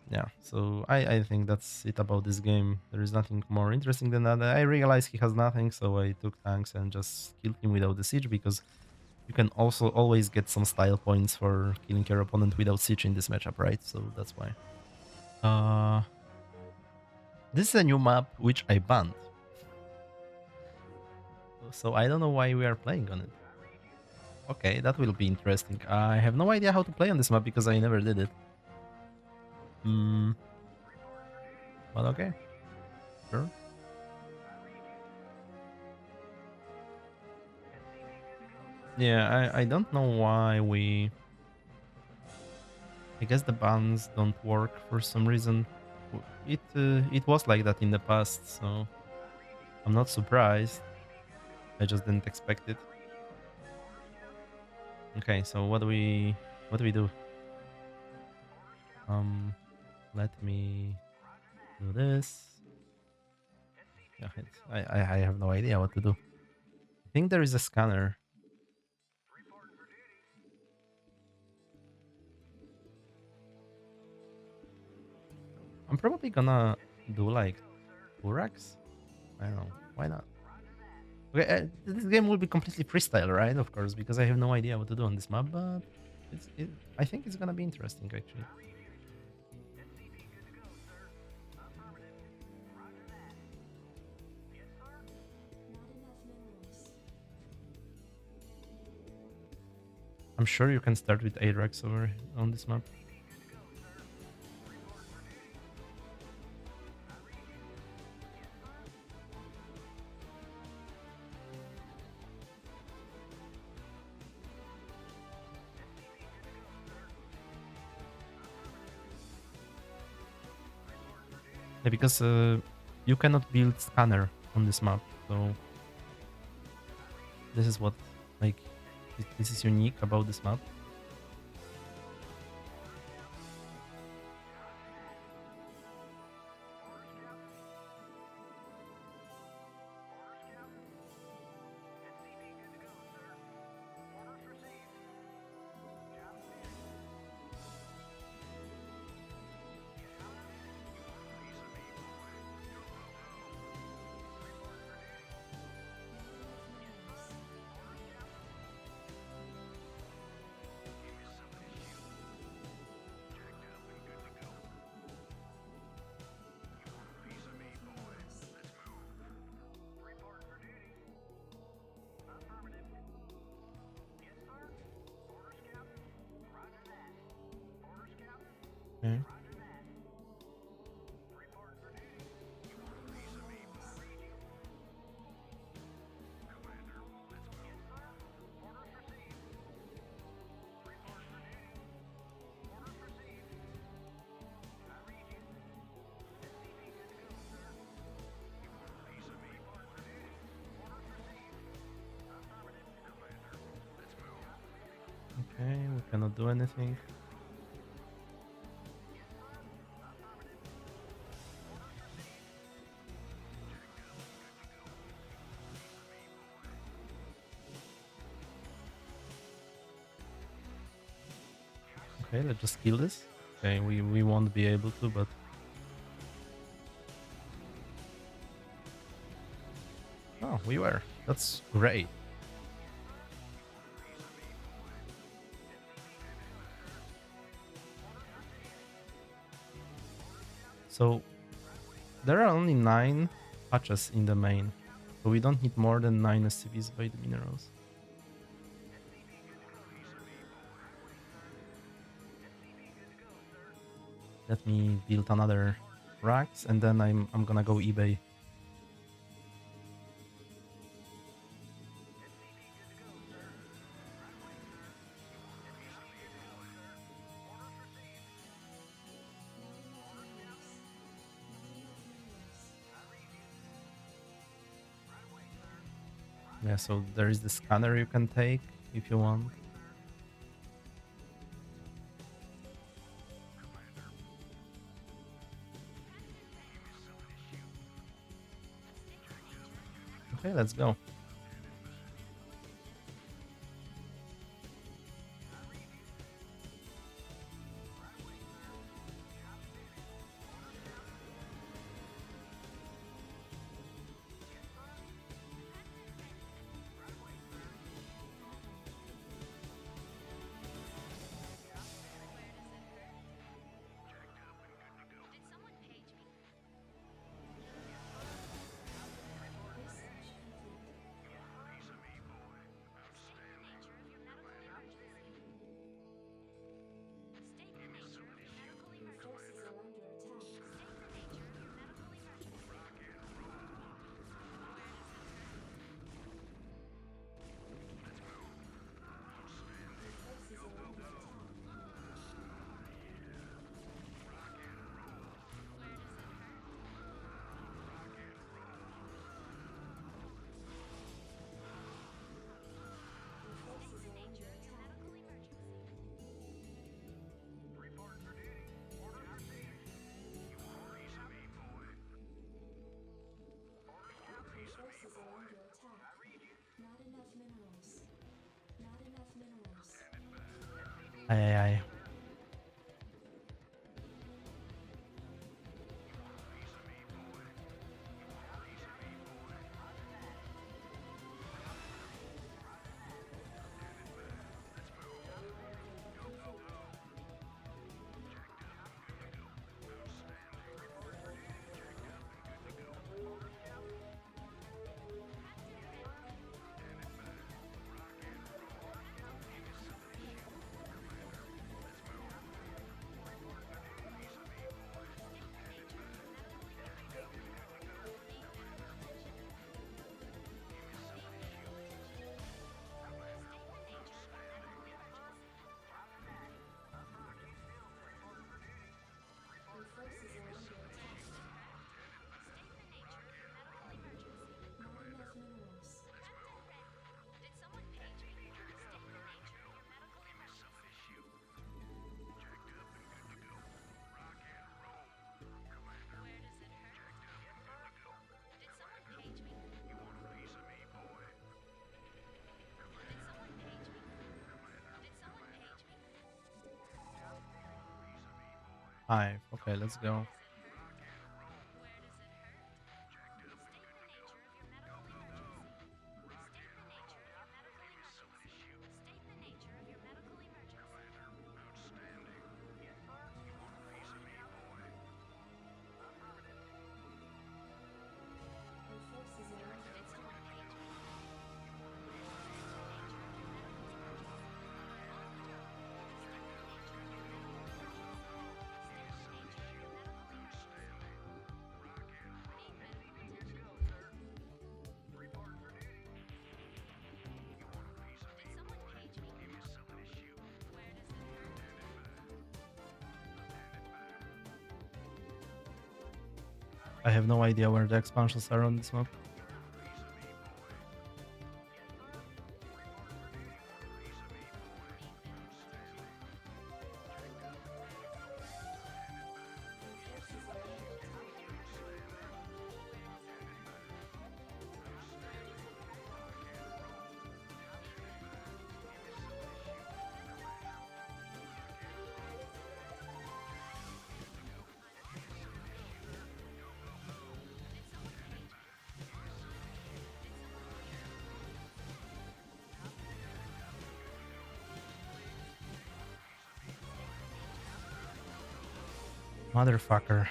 Yeah, so I think that's it about this game. There is nothing more interesting than that. I realized he has nothing, so I took tanks and just killed him without the siege, because you can also always get some style points for killing your opponent without siege in this matchup, right? So that's why. This is a new map which I banned. So I don't know why we are playing on it. Okay, that will be interesting. I have no idea how to play on this map because I never did it. But okay. Sure. Yeah, I don't know why I guess the bans don't work for some reason. It was like that in the past, so I'm not surprised. I just didn't expect it. Okay, so what do we do? Let me do this. Yeah, I have no idea what to do. I think there is a scanner. I'm probably gonna do like Urax. I don't know. Why not? Okay, this game will be completely freestyle, right? Of course, because I have no idea what to do on this map, but I think it's gonna be interesting, actually. I'm sure you can start with Atrax over on this map. Yeah, because you cannot build scanner on this map, so this is what, like, this is unique about this map. Okay. Okay, we cannot do anything. Okay, let's just kill this. Okay, we won't be able to, but oh, we were. That's great. So there are only 9 patches in the main, so we don't need more than 9 SCVs by the minerals. Let me build another racks and then I'm gonna go eBay. Yeah, so there is the scanner you can take if you want. Okay, let's go. Aye, aye, aye. Five. Okay, let's go. I have no idea where the expansions are on this map. Motherfucker.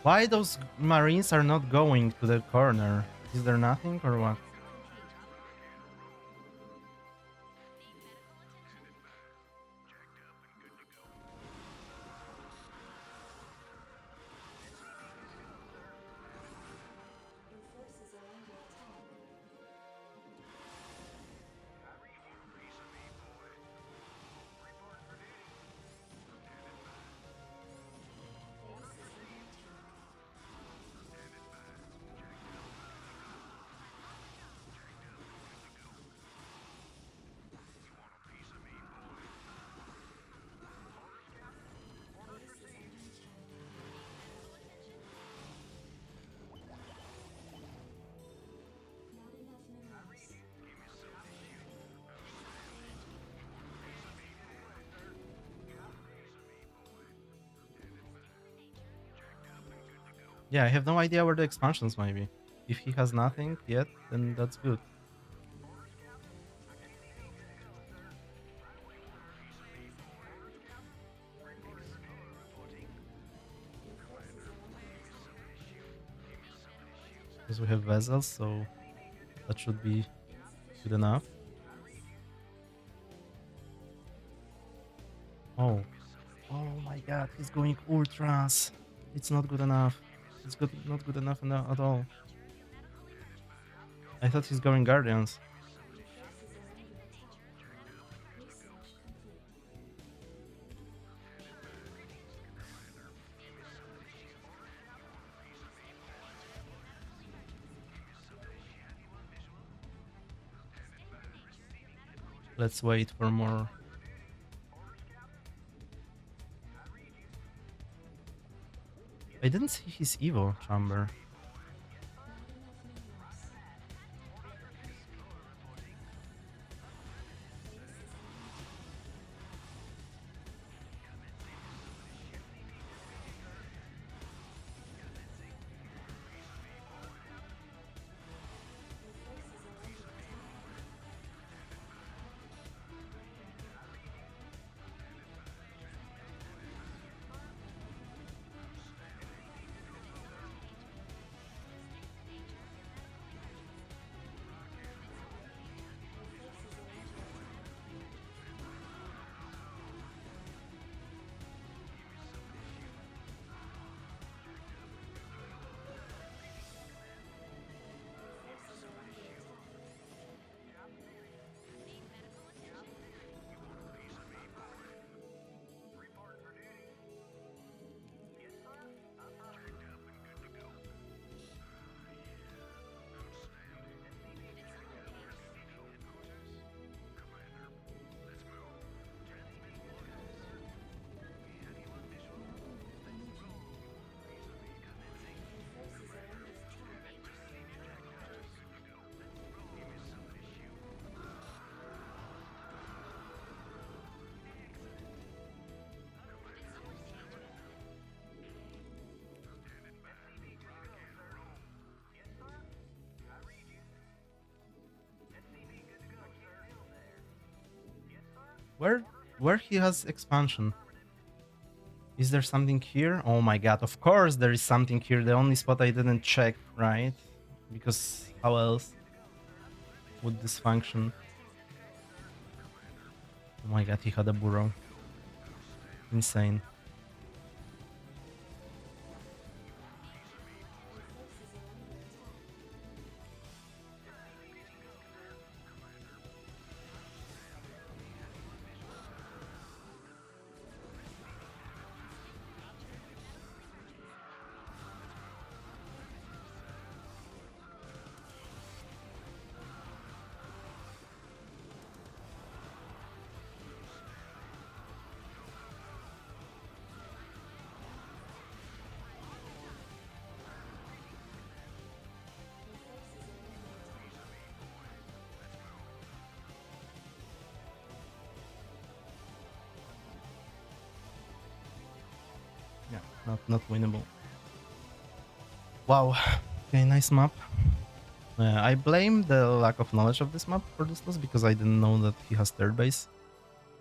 Why those marines are not going to the corner? Is there nothing or what? Yeah, I have no idea where the expansions might be. If he has nothing yet, then that's good. Because we have vessels, so that should be good enough. Oh. Oh my god, he's going ultras. It's not good enough. It's not good enough at all. I thought he's going guardians. Let's wait for more. I didn't see his Evo chamber. Where he has expansion? Is there something here? Oh my god, of course there is something here. The only spot I didn't check, right? Because how else would this function? Oh my god, he had a burrow. Insane. Not winnable. Wow. Okay, nice map. I blame the lack of knowledge of this map for this loss because I didn't know that he has third base.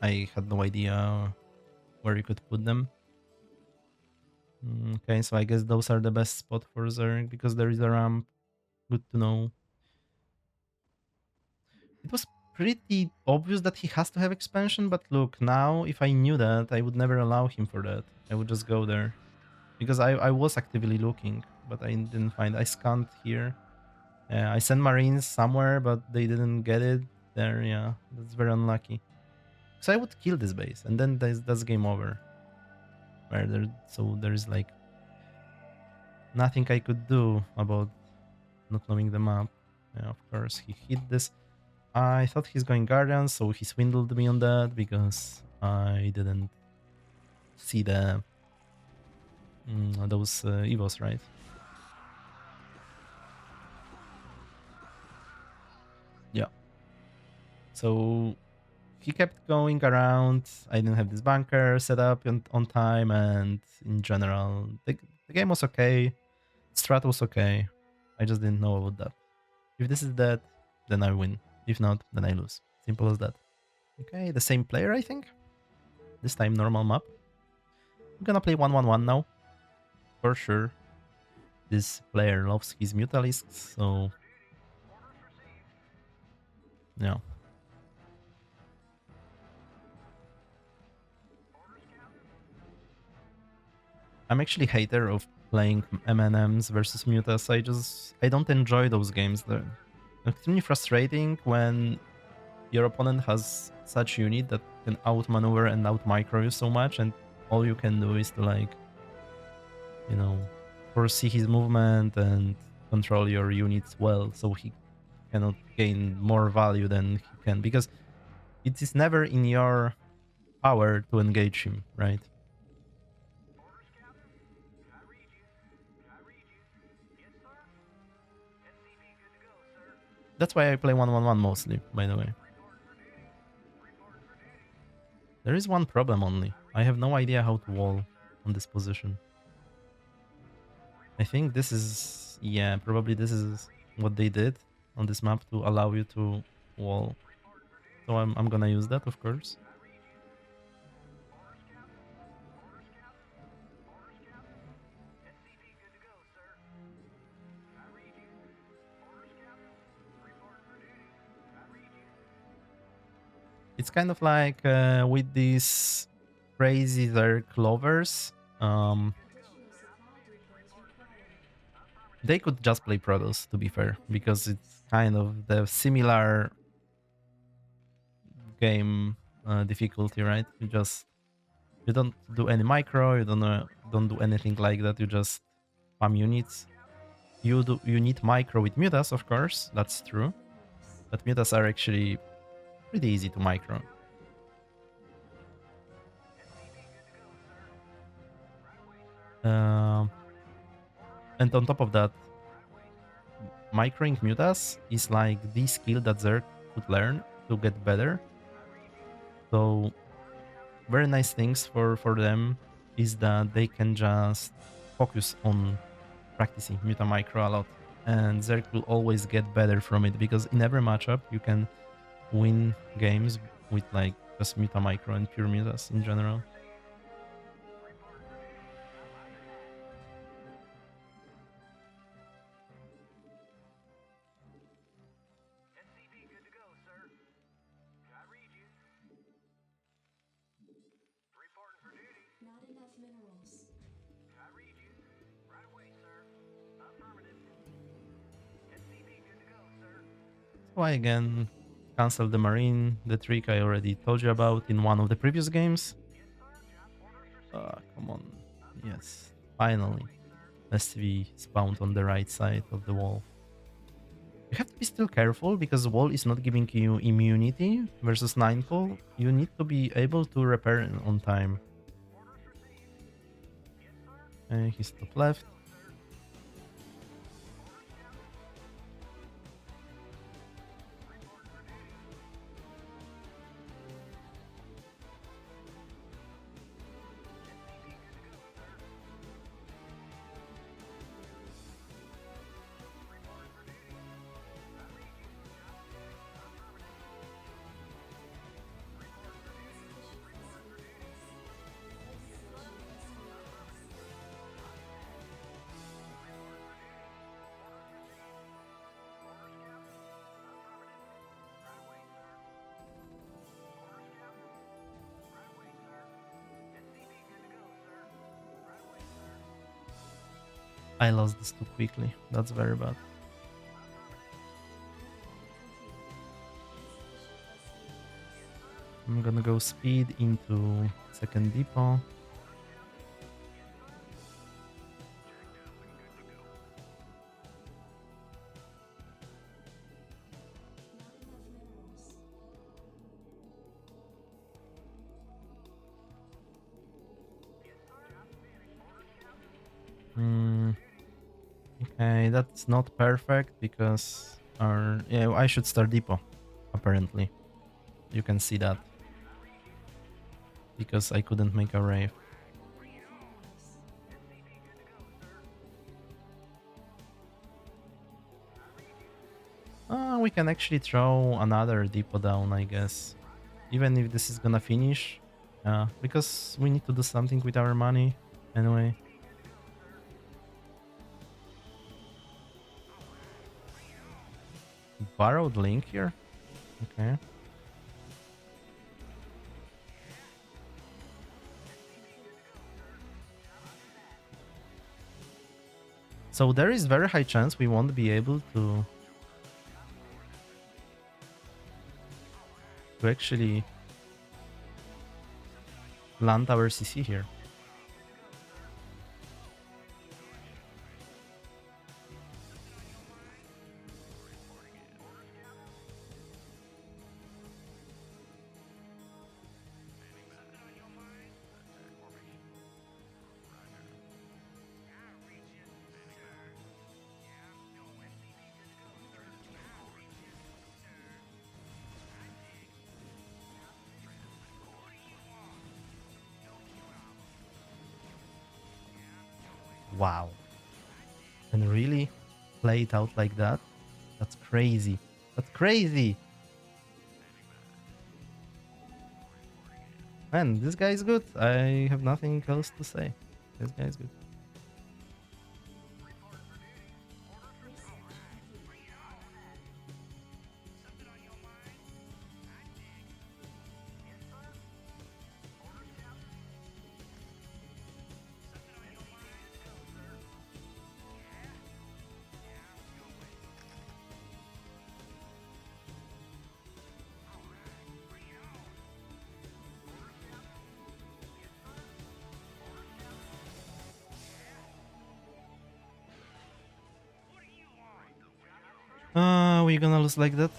I had no idea where you could put them. Okay, so I guess those are the best spot for Zerg because there is a ramp. Good to know. It was pretty obvious that he has to have expansion, but look, now if I knew that, I would never allow him for that. I would just go there. Because I was actively looking, but I didn't find. I scanned here. I sent Marines somewhere, but they didn't get it there. Yeah, that's very unlucky. So I would kill this base, and then that's game over. So there's like nothing I could do about not knowing the map. Yeah, of course, he hit this. I thought he's going Guardian, so he swindled me on that because I didn't see the those Evos, right? Yeah. So he kept going around. I didn't have this bunker set up on time, and in general, the game was okay. Strat was okay. I just didn't know about that. If this is dead, then I win. If not, then I lose. Simple as that. Okay, the same player, I think. This time normal map. I'm gonna play 1-1-1 now. For sure. This player loves his mutalisks, so yeah. I'm actually a hater of playing M&Ms versus mutas. I don't enjoy those games. They're extremely frustrating when your opponent has such unit that can outmaneuver and outmicro you so much, and all you can do is to, like, you know, foresee his movement and control your units well, so he cannot gain more value than he can, because it is never in your power to engage him, right? That's why I play 1-1-1 mostly, by the way. There is one problem only. I have no idea how to wall on this position. I think this is... yeah, probably this is what they did on this map to allow you to wall. So I'm gonna use that, of course. It's kind of like with these crazy Zerg lovers. They could just play Protoss, to be fair, because it's kind of the similar game difficulty, right? You don't do any micro, you don't do anything like that. You just farm units. You need micro with mutas, of course. That's true, but mutas are actually pretty easy to micro. And on top of that, microing mutas is like the skill that Zerg could learn to get better. So very nice things for them is that they can just focus on practicing muta micro a lot, and Zerg will always get better from it, because in every matchup you can win games with like just muta micro and pure mutas in general. So I again cancel the Marine, the trick I already told you about in one of the previous games. Come on. Yes, finally. SCV spawned on the right side of the wall. You have to be still careful, because wall is not giving you immunity versus 9-call. You need to be able to repair it on time. Okay, he's top left. I lost this too quickly. That's very bad. I'm gonna go speed into second depot. Hmm. Okay, that's not perfect because our yeah, I should start depot. Apparently, you can see that because I couldn't make a rave. We can actually throw another depot down, I guess. Even if this is gonna finish. Because we need to do something with our money anyway. Borrowed link here? Okay. So there is very high chance we won't be able to actually land our CC here. Wow. And really play it out like that? That's crazy. That's crazy. Man, this guy is good. I have nothing else to say. This guy is good. We're gonna lose like that.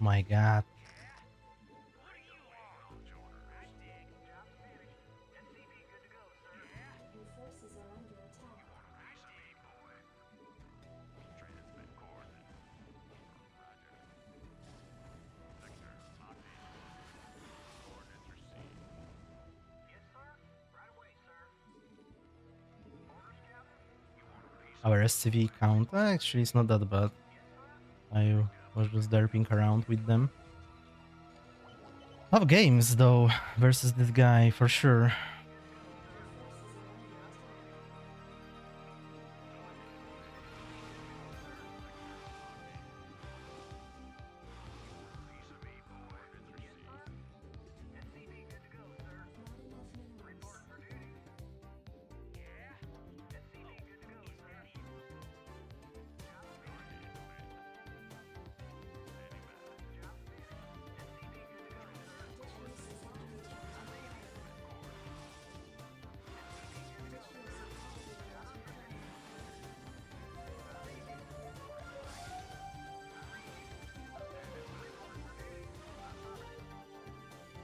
My god. Our SCV count, actually, it's not that bad. I was just derping around with them. Tough games, though, versus this guy, for sure.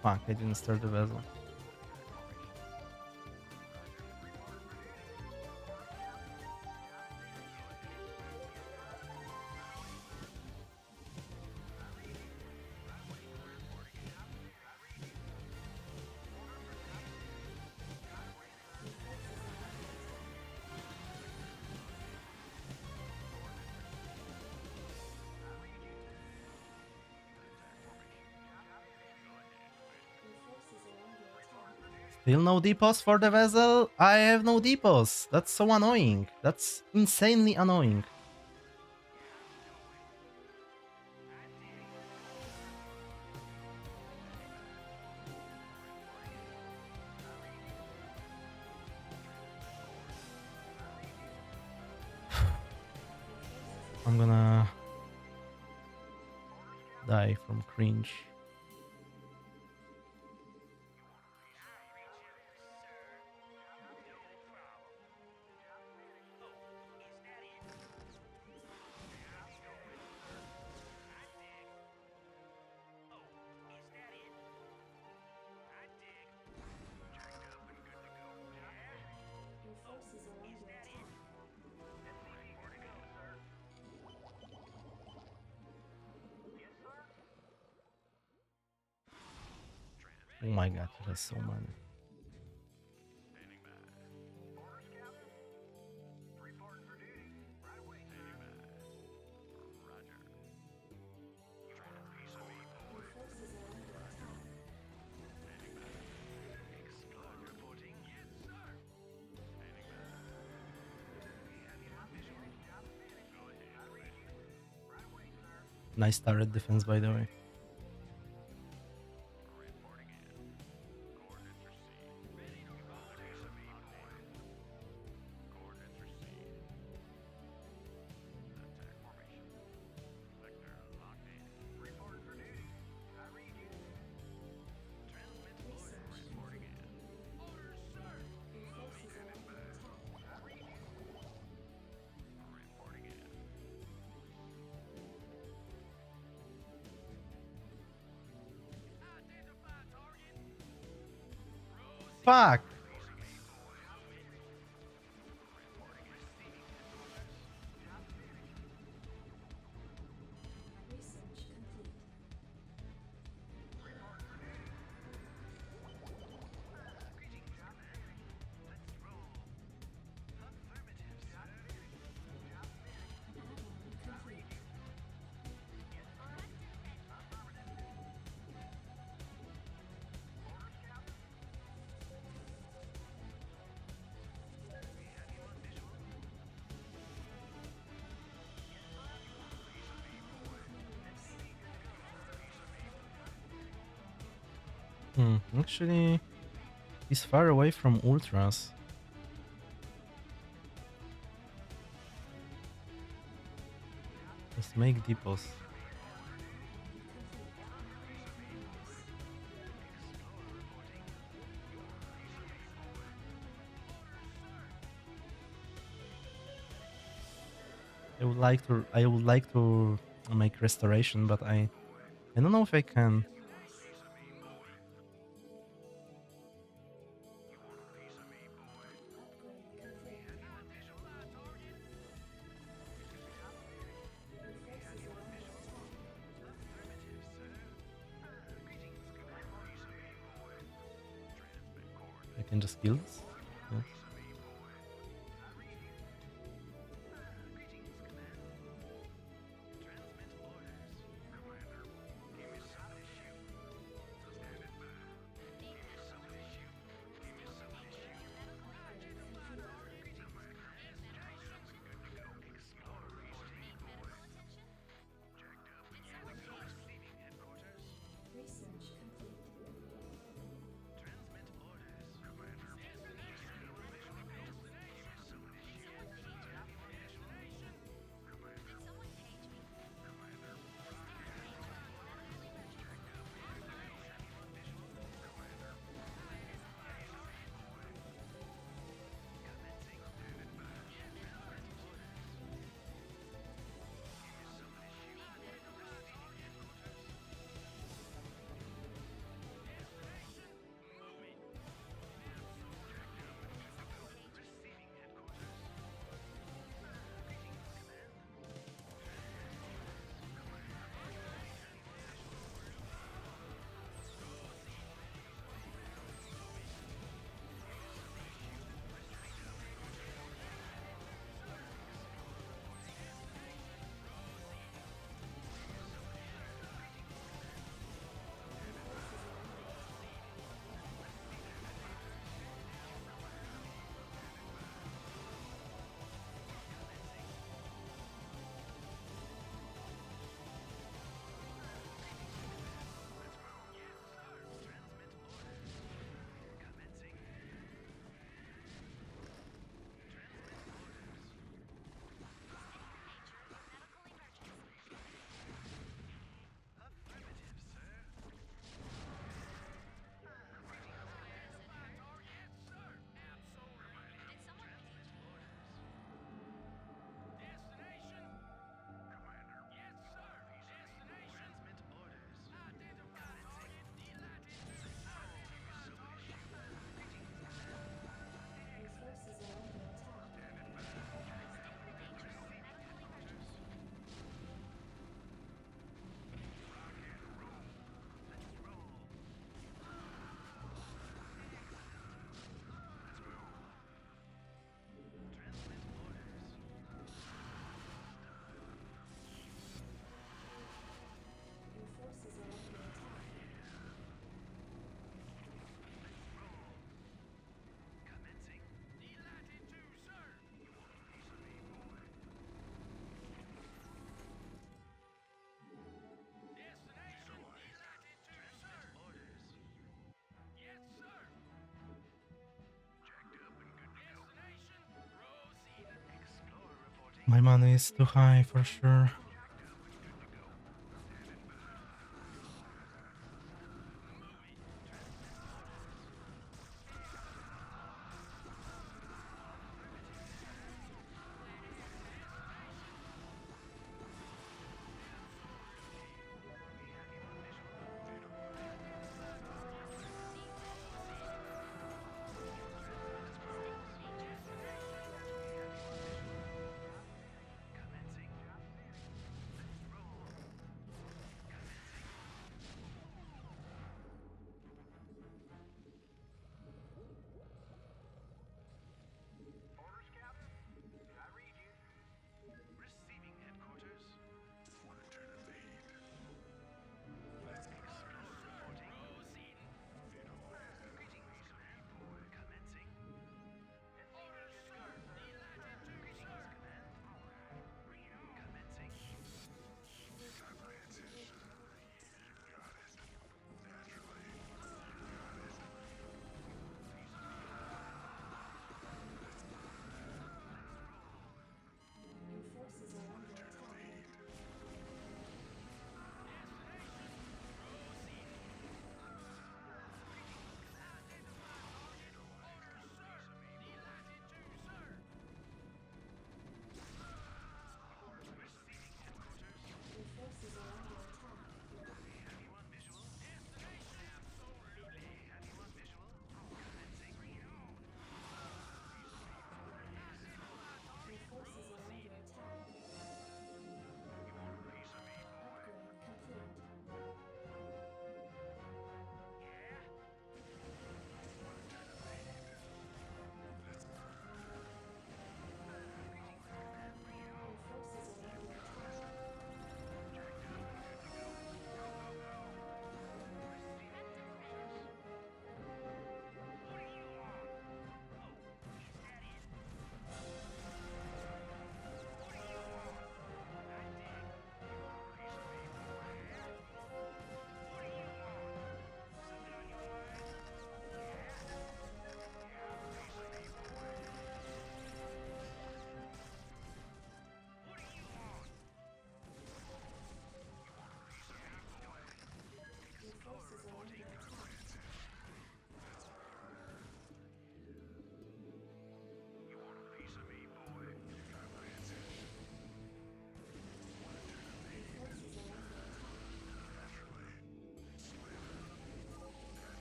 Fuck, I didn't start the vessel. Still no depots for the vessel? I have no depots. That's so annoying. That's insanely annoying. I'm gonna die from cringe. Oh my god, he has so many. Nice turret defense, by the way. Fuck! Actually, he's far away from ultras. Let's make depots. I would like to make restoration, but I don't know if I can. I can just kill this. Yes. My mana is too high for sure.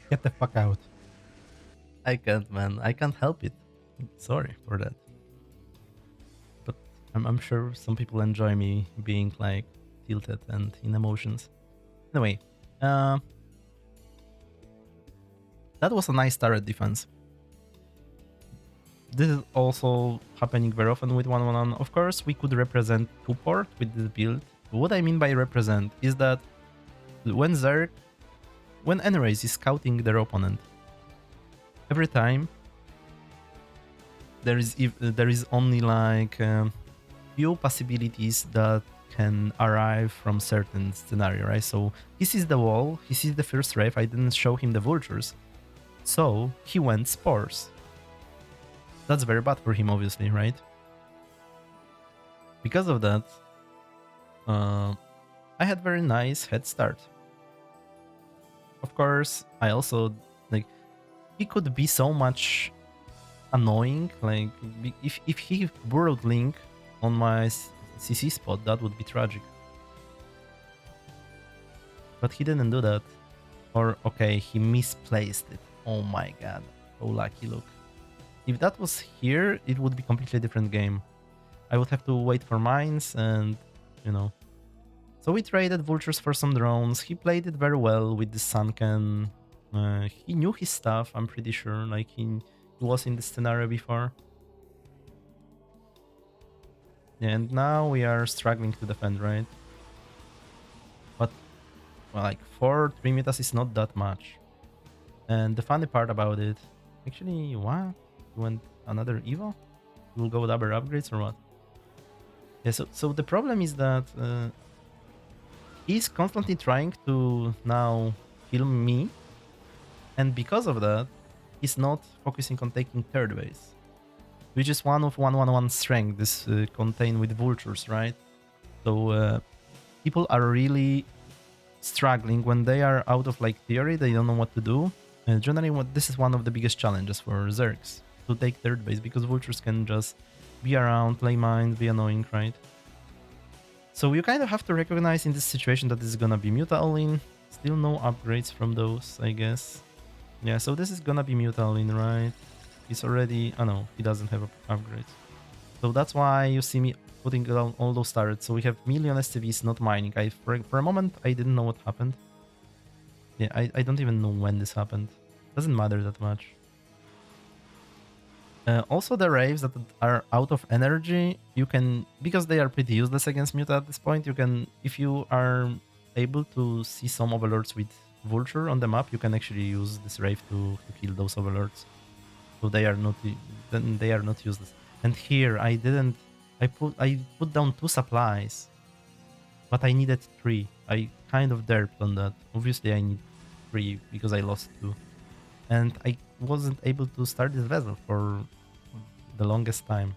Get the fuck out. I can't, man. I can't help it. Sorry for that. But I'm sure some people enjoy me being like tilted and in emotions. Anyway, uh, that was a nice turret defense. This is also happening very often with 1-1. Of course, we could represent 2-port with this build. What I mean by represent is that when Zerg, when any race is scouting their opponent, every time there is only like few possibilities that can arrive from certain scenario, right? So he sees the wall, he sees the first rave, I didn't show him the vultures, so he went spores. That's very bad for him, obviously, right? Because of that, I had very nice head start. Of course, I also, like, he could be so much annoying, like, if he burrowed ling on my CC spot, that would be tragic. But he didn't do that. Or, okay, he misplaced it. Oh my god, so lucky, look. If that was here, it would be completely different game. I would have to wait for mines and, you know. So we traded vultures for some drones. He played it very well with the sunken. He knew his stuff, I'm pretty sure. Like, he was in this scenario before. And now we are struggling to defend, right? But, well, like, 3 mutas is not that much. And the funny part about it... Actually, what? You want another Evo? We'll go with double upgrades or what? Yeah, so the problem is that he's constantly trying to now kill me, and because of that, he's not focusing on taking third base. which is one of 111 strength, this contained with vultures, right? So people are really struggling when they are out of like theory, they don't know what to do. And generally, this is one of the biggest challenges for Zergs, to take third base, because vultures can just be around, play mines, be annoying, right? So you kind of have to recognize in this situation that this is gonna be muta allin. Still no upgrades from those, I guess. Yeah, so this is gonna be muta allin, right? He's already... oh no, he doesn't have upgrades. So that's why you see me putting down all those turrets. So we have million SCVs not mining. For a moment, I didn't know what happened. Yeah, I don't even know when this happened. Doesn't matter that much. Also, the raves that are out of energy, you can... because they are pretty useless against muta at this point, you can... if you are able to see some overlords with vulture on the map, you can actually use this rave to kill those overlords. So they are not... then they are not useless. And here, I didn't... I put down 2 supplies, but I needed 3. I kind of derped on that. Obviously, I need 3 because I lost 2. And I wasn't able to start this vessel for the longest time.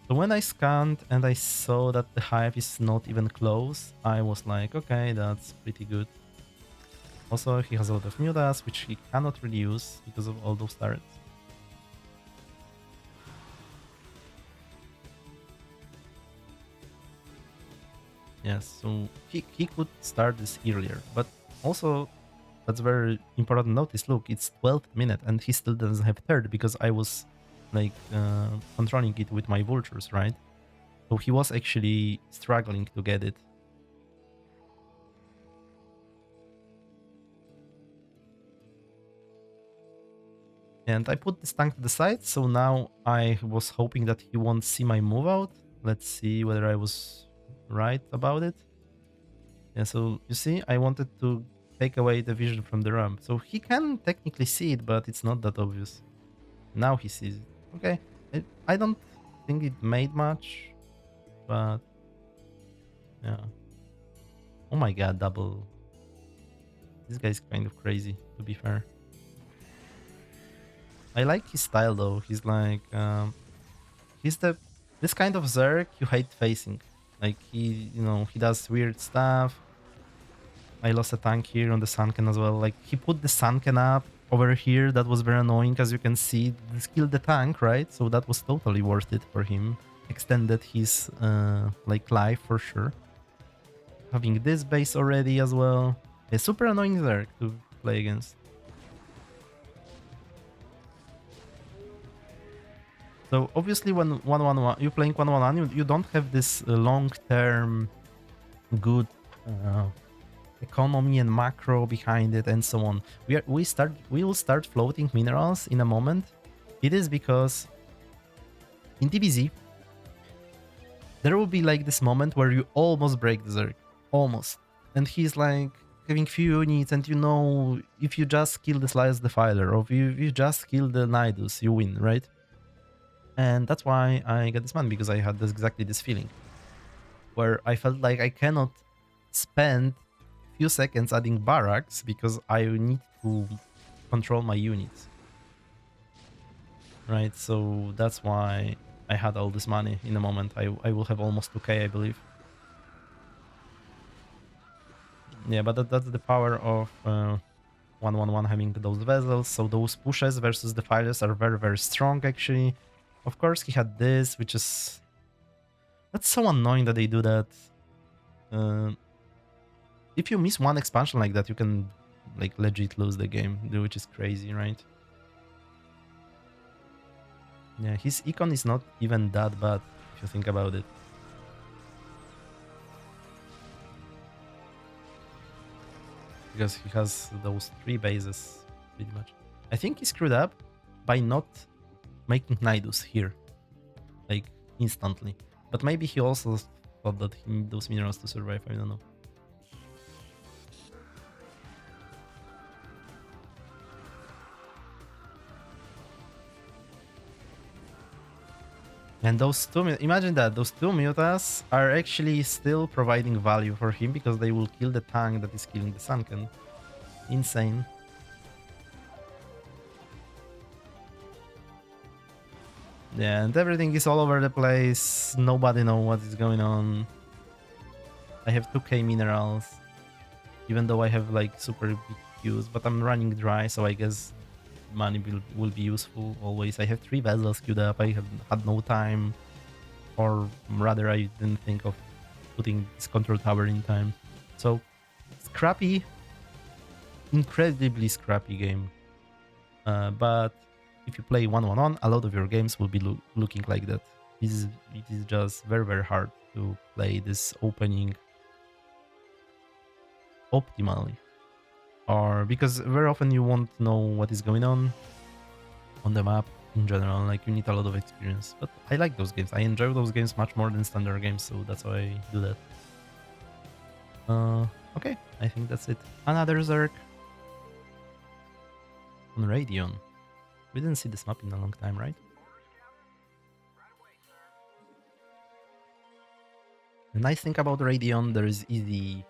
So when I scanned and I saw that the hive is not even close, I was like, okay, that's pretty good. Also, he has a lot of mutas, which he cannot really use because of all those turrets. Yes, so he could start this earlier, but also that's very important notice. Look, it's 12th minute and he still doesn't have third because I was like controlling it with my vultures, right? So he was actually struggling to get it. And I put this tank to the side, so now I was hoping that he won't see my move out. Let's see whether I was right about it. Yeah, so you see, I wanted to take away the vision from the ramp. So he can technically see it, but it's not that obvious. Now he sees it. Okay, I don't think it made much, but yeah. Oh my god, double. This guy's kind of crazy, to be fair. I like his style though. He's like, he's this kind of Zerg you hate facing. Like he does weird stuff. I lost a tank here on the Sunken as well. Like he put the Sunken up over here. That was very annoying, as you can see. This killed the tank, right? So that was totally worth it for him. Extended his like life for sure. Having this base already as well. A super annoying Zerg to play against. So obviously when you're playing 111, you don't have this long-term good economy and macro behind it and so on. We will start floating minerals in a moment. It is because in DBZ there will be like this moment where you almost break the Zerg. Almost. And he's like having few units, and you know, if you just kill the Slice Defiler or if you just kill the Nidus, you win, right? And that's why I got this man, because I had exactly this feeling where I felt like I cannot spend few seconds adding barracks because I need to control my units, right? So that's why I had all this money in a moment. I will have almost 2k, I believe. Yeah, but that's the power of 111 having those vessels. So those pushes versus the fighters are very, very strong actually. Of course, he had this, which is... that's so annoying that they do that. If you miss one expansion like that, you can like legit lose the game, which is crazy, right? Yeah, his econ is not even that bad, if you think about it. Because he has those 3 bases, pretty much. I think he screwed up by not making Nidus here, like instantly. But maybe he also thought that he needed those minerals to survive, I don't know. And those 2, imagine that, those 2 mutas are actually still providing value for him because they will kill the tank that is killing the Sunken. Insane. Yeah, and everything is all over the place. Nobody know what is going on. I have 2k minerals, even though I have like super big queues, but I'm running dry, so I guess money will be useful always. I have 3 vessels queued up. I have had no time, or rather I didn't think of putting this control tower in time. So scrappy, incredibly scrappy game. But if you play 1-1-1, a lot of your games will be looking like that. It is just very, very hard to play this opening optimally. Or because very often you won't know what is going on the map in general. Like, you need a lot of experience. But I like those games. I enjoy those games much more than standard games, so that's why I do that. Okay, I think that's it. Another Zerg on Radion. We didn't see this map in a long time, right? The nice thing about Radion, there is easy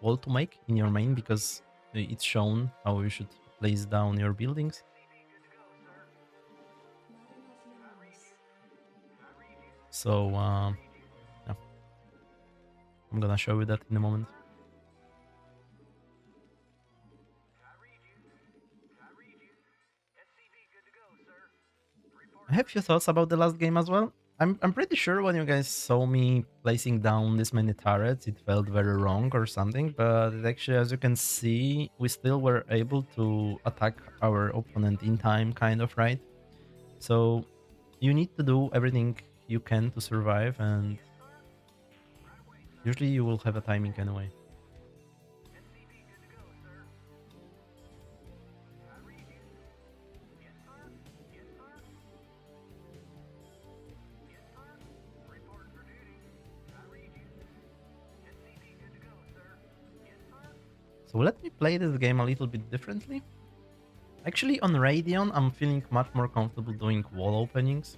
wall to make in your main because it's shown how you should place down your buildings. So yeah, I'm gonna show you that in a moment. I have few thoughts about the last game as well. I'm pretty sure when you guys saw me placing down this many turrets, it felt very wrong or something, but actually, as you can see, we still were able to attack our opponent in time, kind of, right? So you need to do everything you can to survive, and usually you will have a timing anyway. So let me play this game a little bit differently. Actually, on Radeon, I'm feeling much more comfortable doing wall openings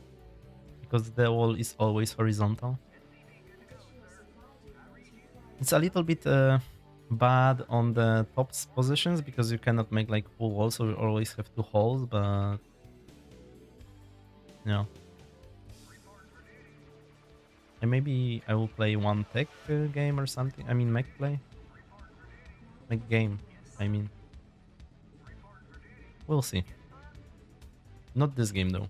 because the wall is always horizontal. It's a little bit bad on the top positions because you cannot make like full walls, so you always have 2 holes, but you know. And maybe I will play one tech game or something. I mean, mech play. Mech game, I mean. We'll see. Not this game though.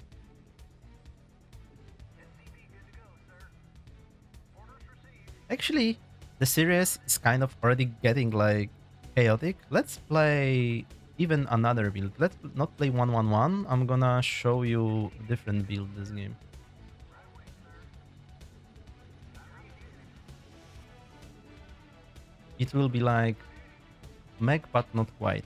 Actually, the series is kind of already getting like chaotic. Let's play even another build. Let's not play 1-1-1. I'm gonna show you a different build this game. It will be like mech, but not quite.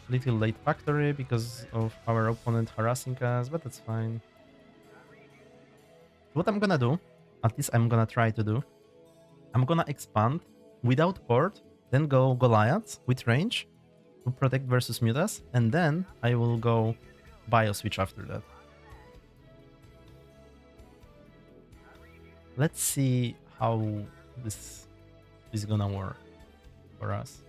Little late factory because of our opponent harassing us, but that's fine. What I'm gonna do, at least I'm gonna try to do, I'm gonna expand without port, then go Goliaths with range to protect versus mutas, and then I will go bio switch after that. Let's see how this is gonna work for us.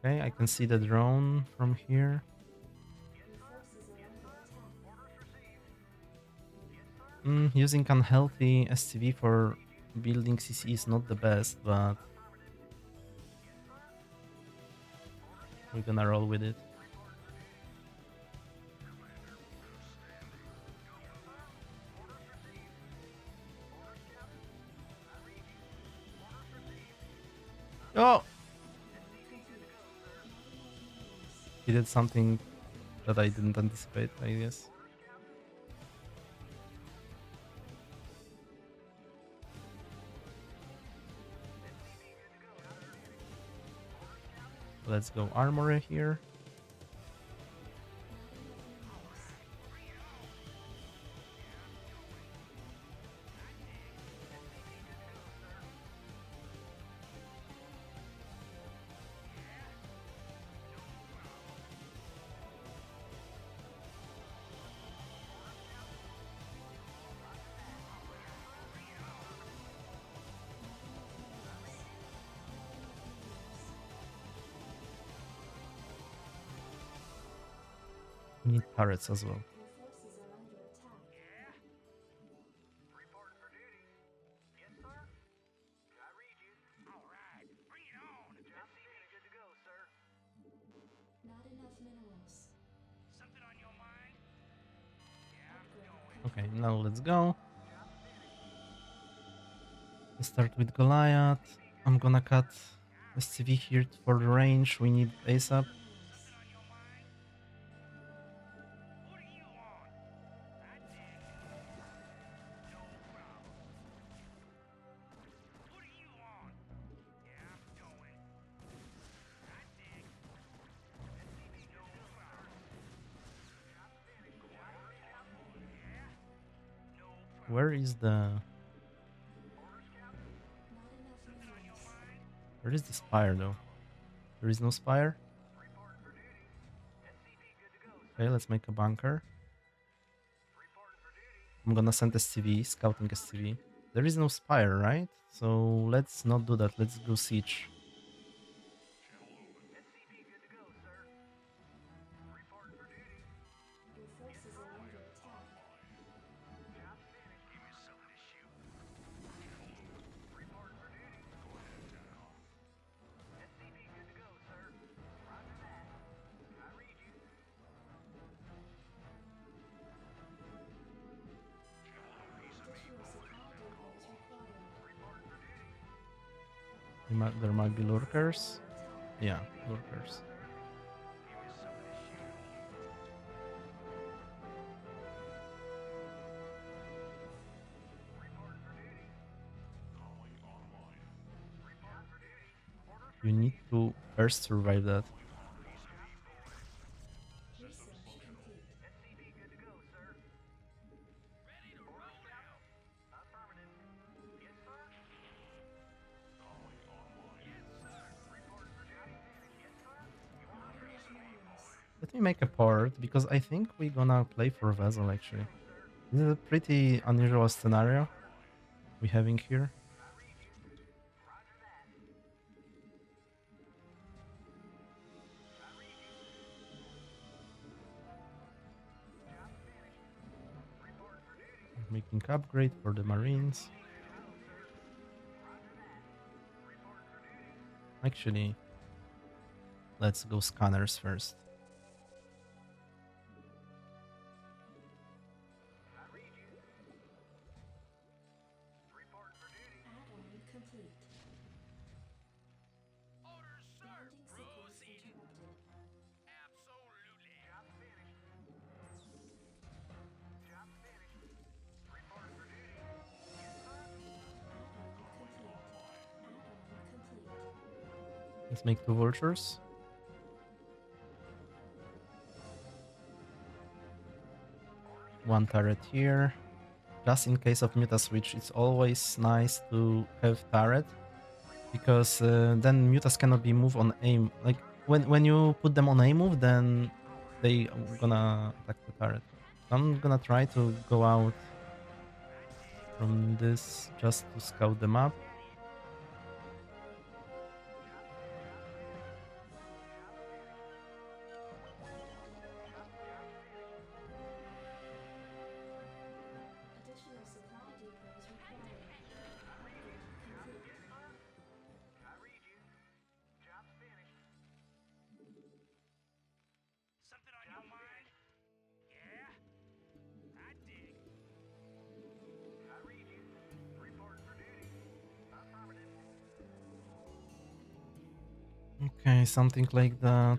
Okay, I can see the drone from here. Using unhealthy SCV for building CC is not the best, but we're gonna roll with it. Oh! He did something that I didn't anticipate, I guess. Let's go armory here. We need turrets as well. Okay, now let's go. Let's start with Goliath. I'm gonna cut SCV here for the range. We need ASAP. Where is the... Where is the spire though? There is no spire? Okay, let's make a bunker. I'm gonna send SCV, scouting SCV. There is no spire, right? So let's not do that. Let's go siege. There might be lurkers. Yeah, lurkers. You need to first survive that. Let me make a port, because I think we're gonna play for Vessel actually. This is a pretty unusual scenario we're having here. Making upgrade for the Marines. Actually, let's go scanners first. Let's make 2 vultures. One turret here. Just in case of muta switch, it's always nice to have turret, because then mutas cannot be moved on aim. Like when you put them on aim move, then they gonna attack the turret. I'm gonna try to go out from this just to scout them up. Okay, something like that.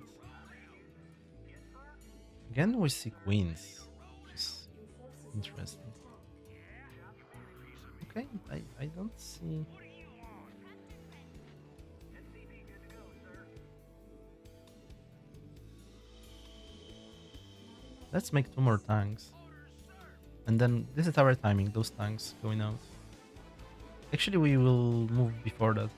Again, we see queens, which is interesting. Okay, I don't see... Let's make 2 more tanks. And then this is our timing, those tanks going out. Actually, we will move before that.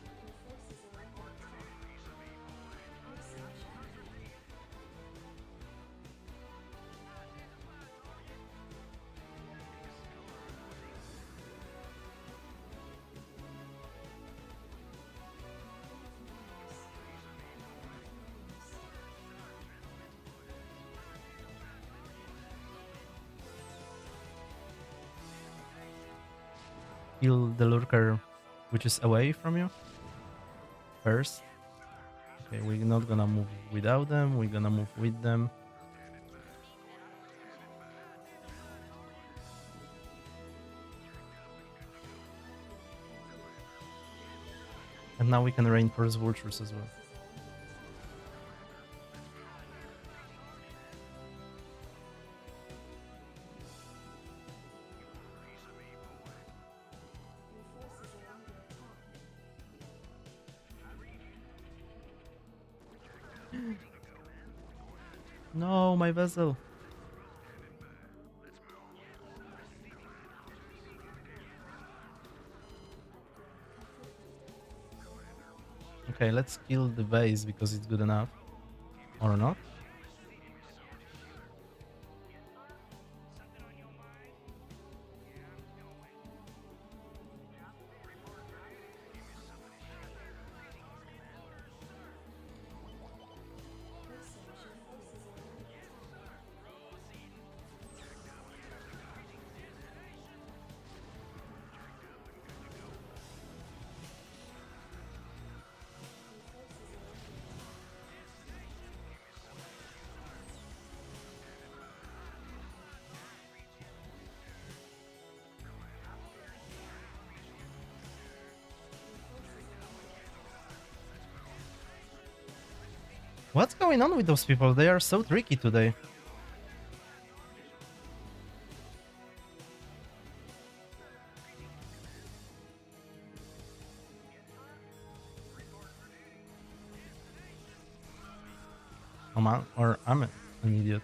Kill the lurker which is away from you first. Okay, we're not gonna move without them, we're gonna move with them. And now we can reinforce vultures as well. No, my vessel. Okay, let's kill the base because it's good enough. Or not. What's going on with those people? They are so tricky today. Or I'm an idiot.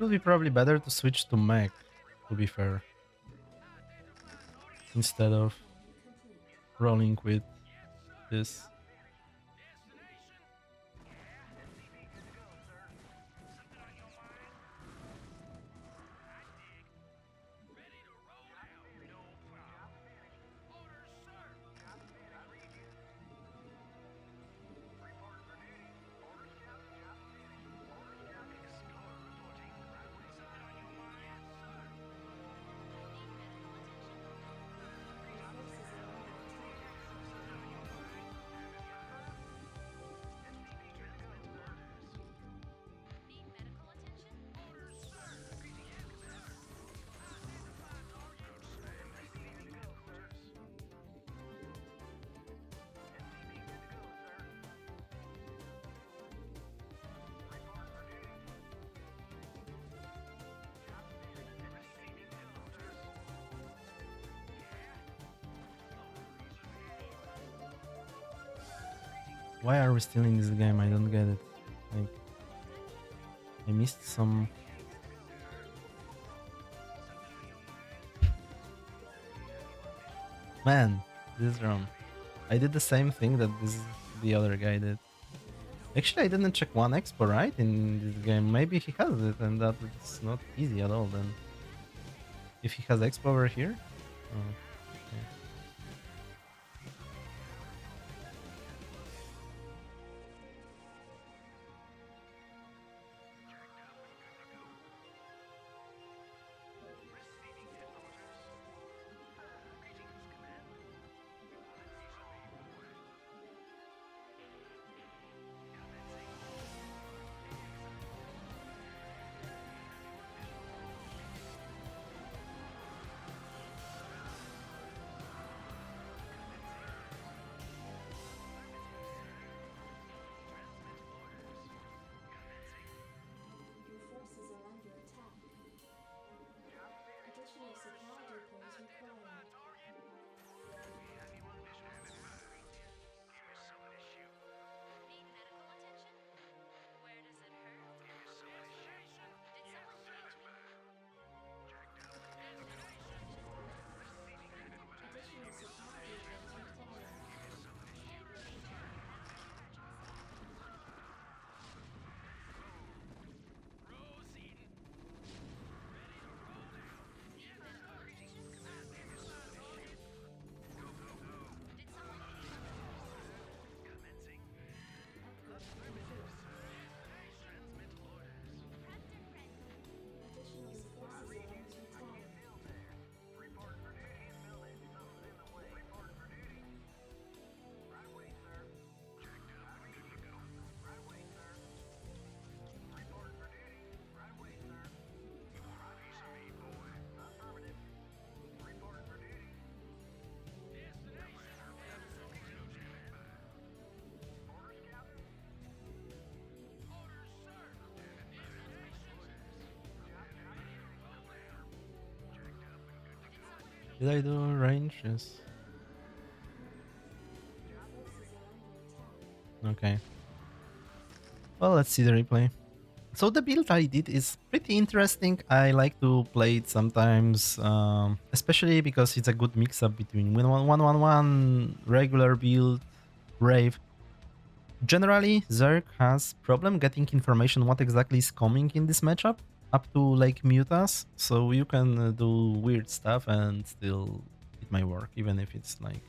would be probably better to switch to mech, to be fair, instead of rolling with this. Why are we still in this game? I don't get it. Like, I missed some... Man, this is wrong. I did the same thing that the other guy did. Actually, I didn't check one expo, right, in this game. Maybe he has it, and that it's not easy at all, then. If he has expo over here? Oh, okay. Did I do range? Yes. Okay. Well, let's see the replay. So the build I did is pretty interesting. I like to play it sometimes, especially because it's a good mix-up between 1-1-1, regular build, Brave. Generally, Zerg has problem getting information what exactly is coming in this matchup, up to like mutas, so you can do weird stuff and still it might work, even if it's like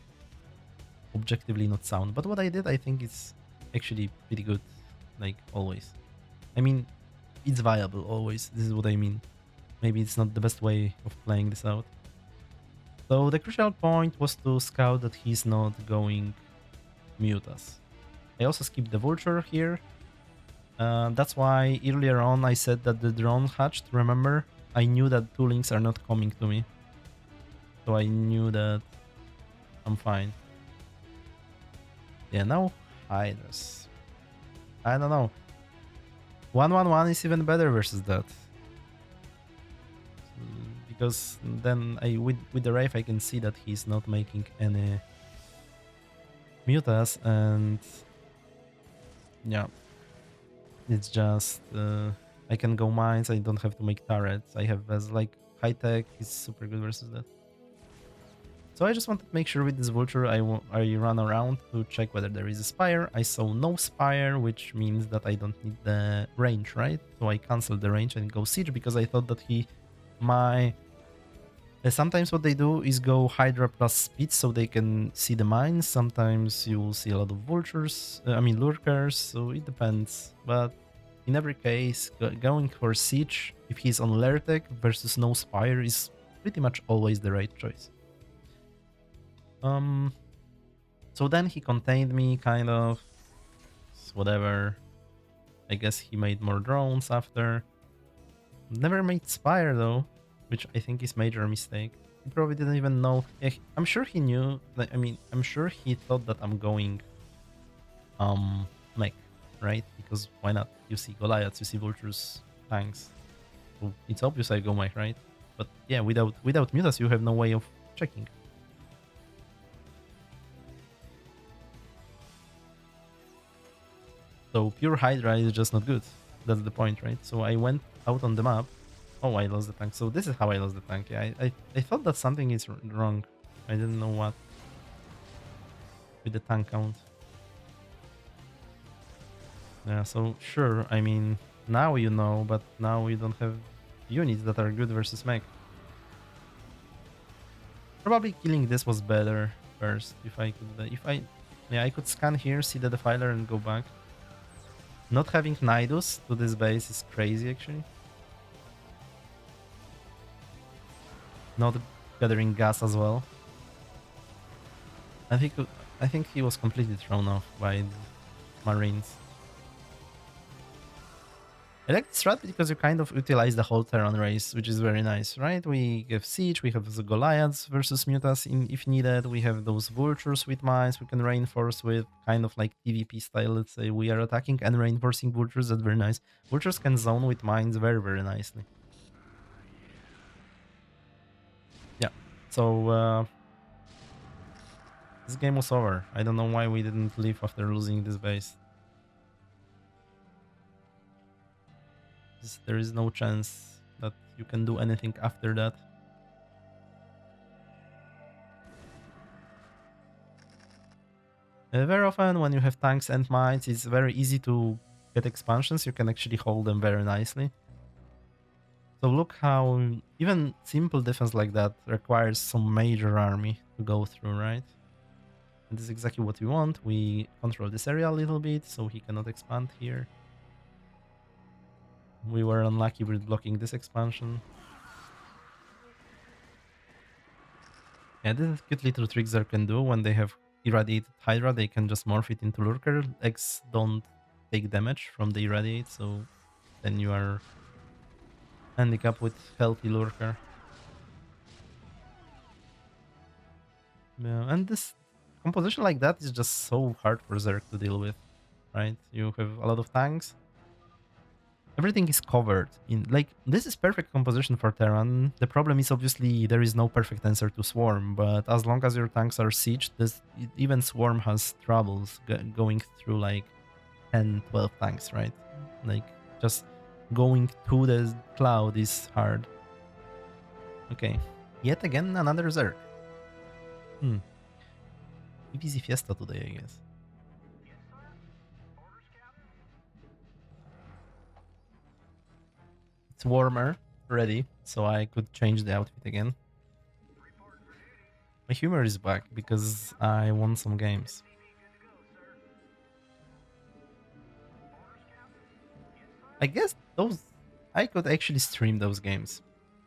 objectively not sound. But what I did, I think it's actually pretty good, like always. I mean, it's viable always, this is what I mean. Maybe it's not the best way of playing this out. So the crucial point was to scout that he's not going mutas. I also skipped the vulture here. That's why earlier on I said that the drone hatched, remember? I knew that two links are not coming to me. So I knew that I'm fine. Yeah, now Hydras. I don't know. 1-1-1 is even better versus that. Because then with the Wraith I can see that he's not making any mutas, and yeah, it's just I can go mines, I don't have to make turrets. I have as like high tech, he's super good versus that. So I just wanted to make sure with this vulture I run around to check whether there is a spire. I saw no spire, which means that I don't need the range, right? So I canceled the range and go siege because I thought that sometimes what they do is go Hydra plus speed so they can see the mines. Sometimes you will see a lot of vultures, lurkers, so it depends. But in every case, going for siege, if he's on lair tech versus no spire, is pretty much always the right choice. So then he contained me, kind of. Whatever. I guess he made more drones after. Never made spire though, which I think is major mistake. He probably didn't even know. Yeah, I'm sure he knew. I'm sure he thought that I'm going mech, right? Because why not? You see Goliaths, you see vultures, tanks. So it's obvious I go mech, right? But yeah, without mutas, you have no way of checking. So pure Hydra is just not good. That's the point, right? So I went out on the map. Oh, I lost the tank. So this is how I lost the tank. Yeah, I thought that something is wrong. I didn't know what with the tank count. Yeah, so sure, I mean, now you know, but now we don't have units that are good versus mech. Probably killing this was better first, if I could, I could scan here, see the defiler and go back. Not having Nidus to this base is crazy, actually. Not gathering gas as well. I think he was completely thrown off by Marines. I like this strat because you kind of utilize the whole Terran race, which is very nice, right? We have Siege, we have the Goliaths versus Mutas if needed, we have those Vultures with mines we can reinforce with, kind of like PvP style, let's say. We are attacking and reinforcing Vultures, that's very nice. Vultures can zone with mines very, very nicely. Yeah, so this game was over. I don't know why we didn't leave after losing this base. There is no chance that you can do anything after that. Very often when you have tanks and mines, it's very easy to get expansions. You can actually hold them very nicely. So look how even simple defense like that requires some major army to go through, right? And this is exactly what we want. We control this area a little bit, so he cannot expand here. We were unlucky with blocking this expansion. Yeah, this is cute little trick Zerg can do when they have irradiated Hydra. They can just morph it into Lurker. X don't take damage from the irradiate, so then you are ending up with healthy Lurker. Yeah, and this composition like that is just so hard for Zerg to deal with, right? You have a lot of tanks. Everything is covered in, like, this is perfect composition for Terran. The problem is obviously there is no perfect answer to Swarm, but as long as your tanks are sieged, even Swarm has troubles going through like 10, 12 tanks, right? Like, just going to the cloud is hard. Okay, yet again another Zerg. Easy fiesta today, I guess. It's warmer already, so I could change the outfit again. My humor is back because I won some games. I guess I could actually stream those games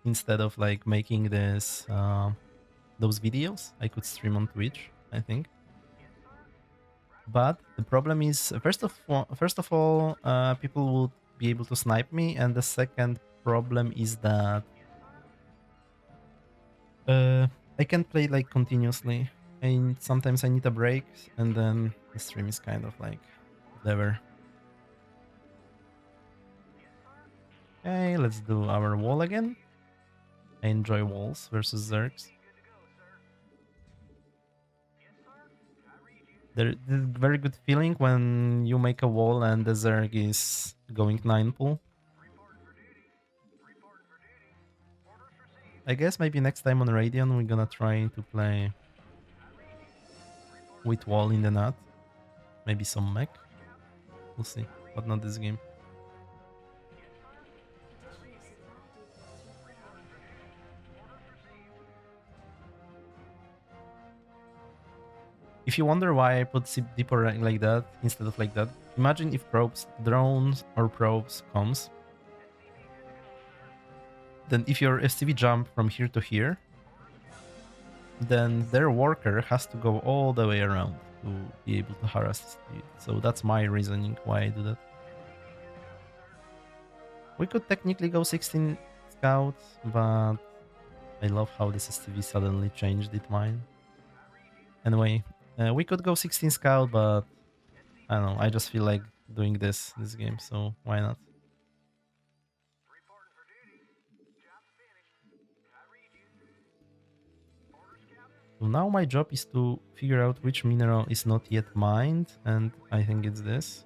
instead of like making those videos. I could stream on Twitch, I think. But the problem is, first of all, people would be able to snipe me, and the second problem is that I can't play like continuously, and sometimes I need a break, and then the stream is kind of like whatever. Okay, let's do our wall again. I enjoy walls versus Zergs. There's a very good feeling when you make a wall and the Zerg is going 9 pull. I guess maybe next time on Radiant we're gonna try to play with wall in the nut. Maybe some mech. We'll see. But not this game. If you wonder why I put deeper rank like that instead of like that, imagine if probes, drones or probes comes. Then if your STV jump from here to here, then their worker has to go all the way around to be able to harass the STV. So that's my reasoning why I do that. We could technically go 16 scouts, but I love how this STV suddenly changed its mind. Anyway, we could go 16 scout, but I don't know. I just feel like doing this game, so why not? So now my job is to figure out which mineral is not yet mined, and I think it's this.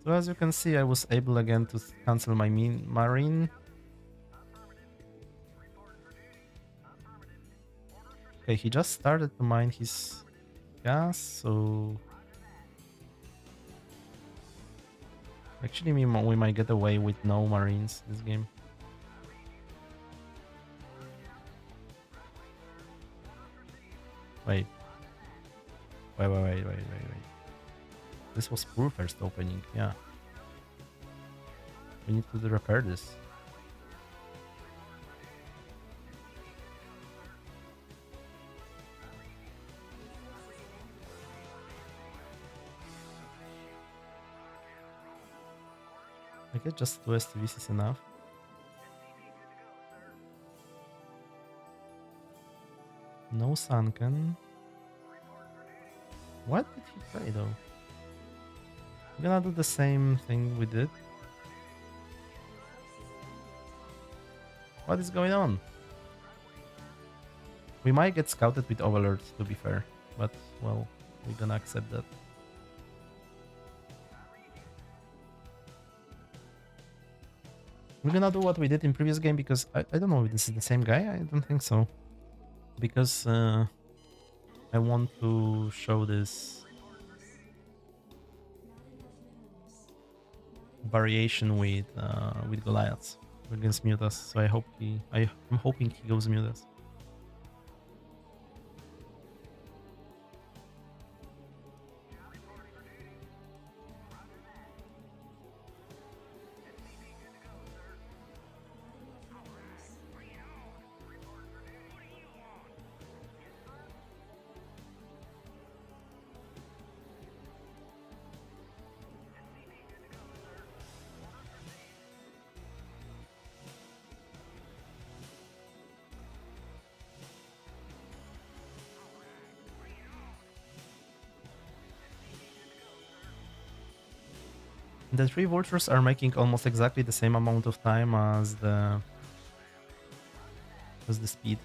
So as you can see, I was able again to cancel my marine. Okay, he just started to mine his gas, so actually we might get away with no marines this game. Wait. Wait. This was poor first opening, yeah. We need to repair this. I guess just 2 STVs is enough. No sunken. What did he play though? I'm gonna do the same thing we did. What is going on? We might get scouted with overlords, to be fair, but well, we're gonna accept that. We're gonna do what we did in previous game because I don't know if this is the same guy. I don't think so, because I want to show this variation with Goliaths against mutas. So I hope I'm hoping he goes mutas. The 3 vultures are making almost exactly the same amount of time as the speed.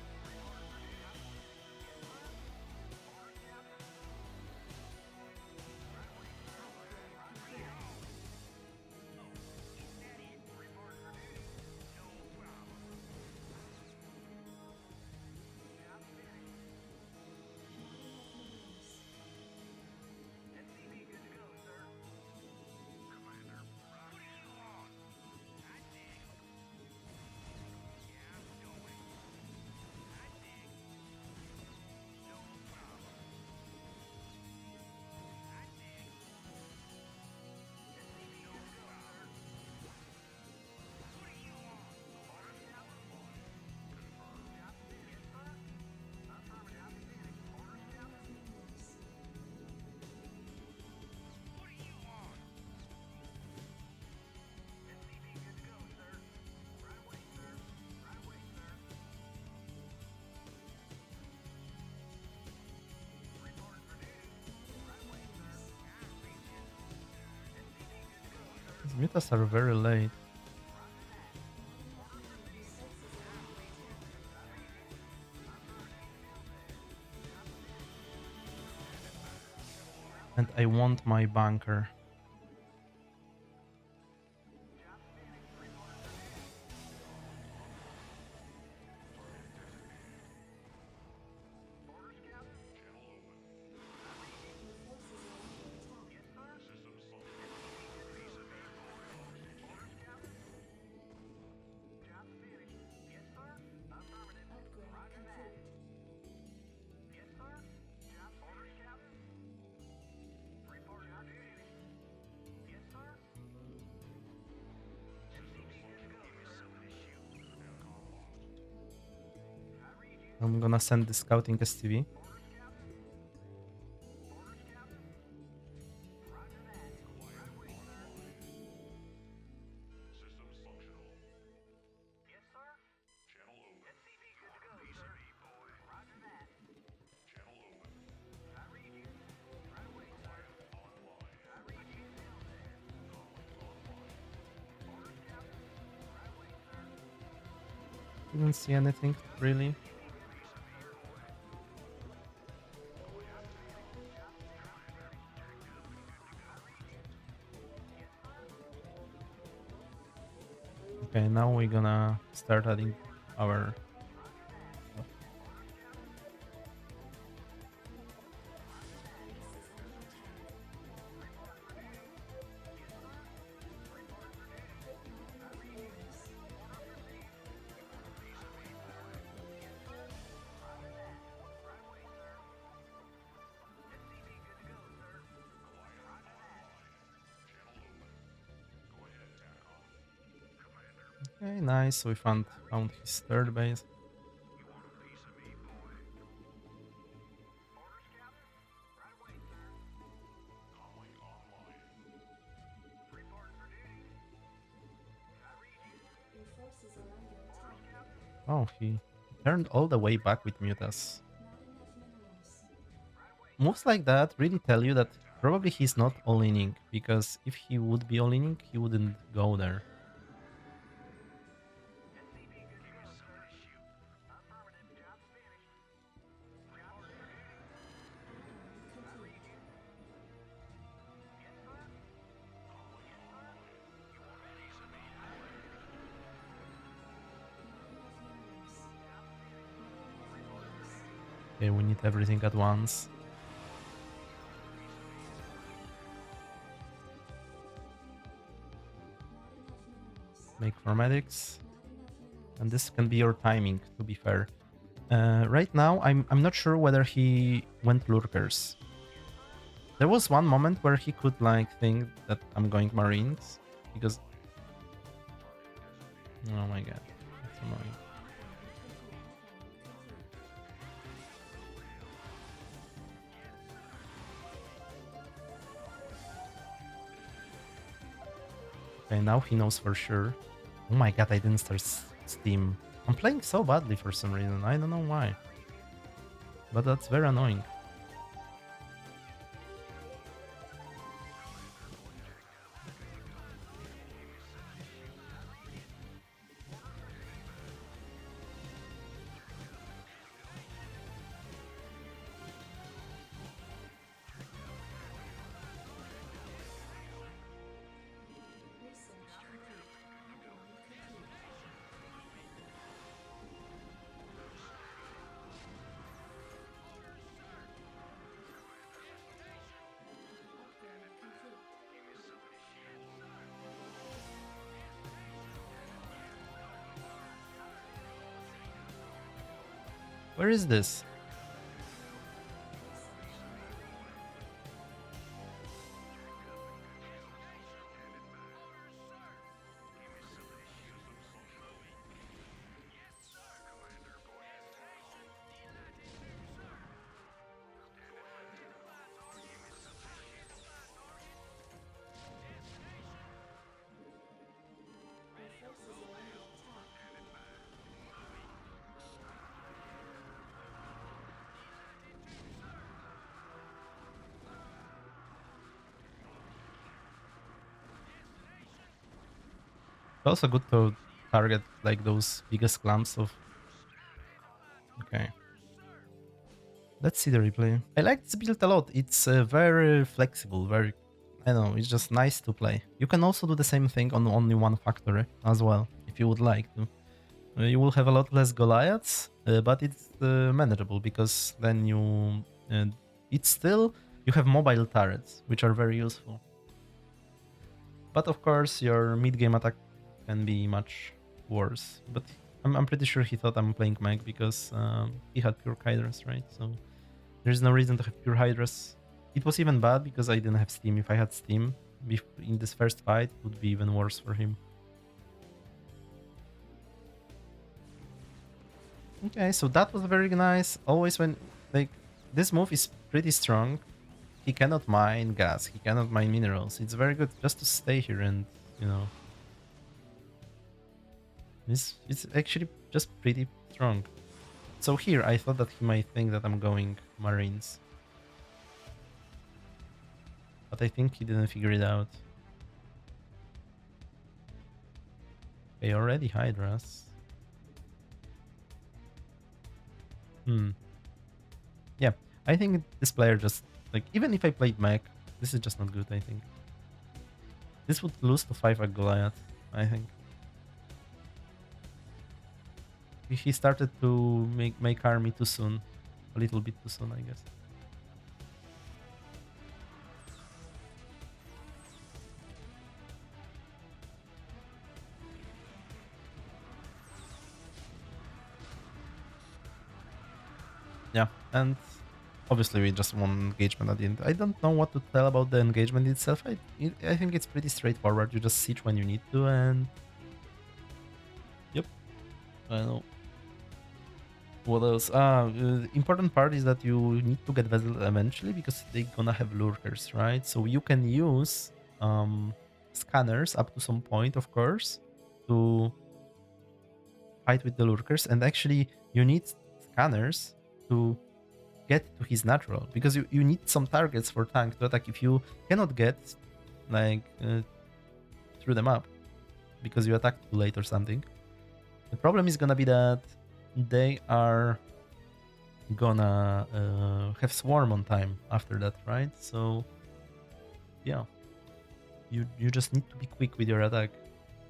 These mutas are very late. And I want my bunker. I'm gonna send the scouting STV. Didn't see anything really. Okay, now we're gonna start adding our... Okay, nice. We found his third base. Oh, he turned all the way back with mutas. Moves like that really tell you that probably he's not all-inning, because if he would be all-inning, he wouldn't go there. Okay, we need everything at once. Make for medics. And this can be your timing, to be fair. Right now, I'm not sure whether he went lurkers. There was one moment where he could like think that I'm going marines, because... Oh my god, that's annoying. Okay, now he knows for sure. Oh my god, I didn't start Steam. I'm playing so badly for some reason, I don't know why. But that's very annoying. Where is this? It's also good to target like those biggest clumps of... Okay. Let's see the replay. I like this build a lot. It's very flexible, very... I don't know, it's just nice to play. You can also do the same thing on only one factory as well, if you would like to. You will have a lot less Goliaths, but it's manageable because then you... it's still... You have mobile turrets, which are very useful. But of course, your mid-game attack can be much worse. But I'm pretty sure he thought I'm playing Mech because he had pure Hydras, right? So there's no reason to have pure Hydras. It was even bad because I didn't have Steam. If I had Steam in this first fight, it would be even worse for him. Okay, so that was very nice. Always when, like, this move is pretty strong. He cannot mine gas, he cannot mine minerals. It's very good just to stay here and, you know... It's actually just pretty strong. So here, I thought that he might think that I'm going Marines. But I think he didn't figure it out. Okay, already Hydras. Yeah, I think this player just... Like, even if I played Mech, this is just not good, I think. This would lose to 5 at Goliath, I think. He started to make army too soon. A little bit too soon, I guess. Yeah, and obviously we just won engagement at the end. I don't know what to tell about the engagement itself. I think it's pretty straightforward. You just siege when you need to, and... Yep. I know. What else? The important part is that you need to get vessel eventually because they're gonna have lurkers, right? So you can use scanners up to some point, of course, to fight with the lurkers. And actually, you need scanners to get to his natural because you need some targets for tank to attack. If you cannot get like through the map because you attacked too late or something, the problem is gonna be that they are gonna have swarm on time after that, right? So yeah, you just need to be quick with your attack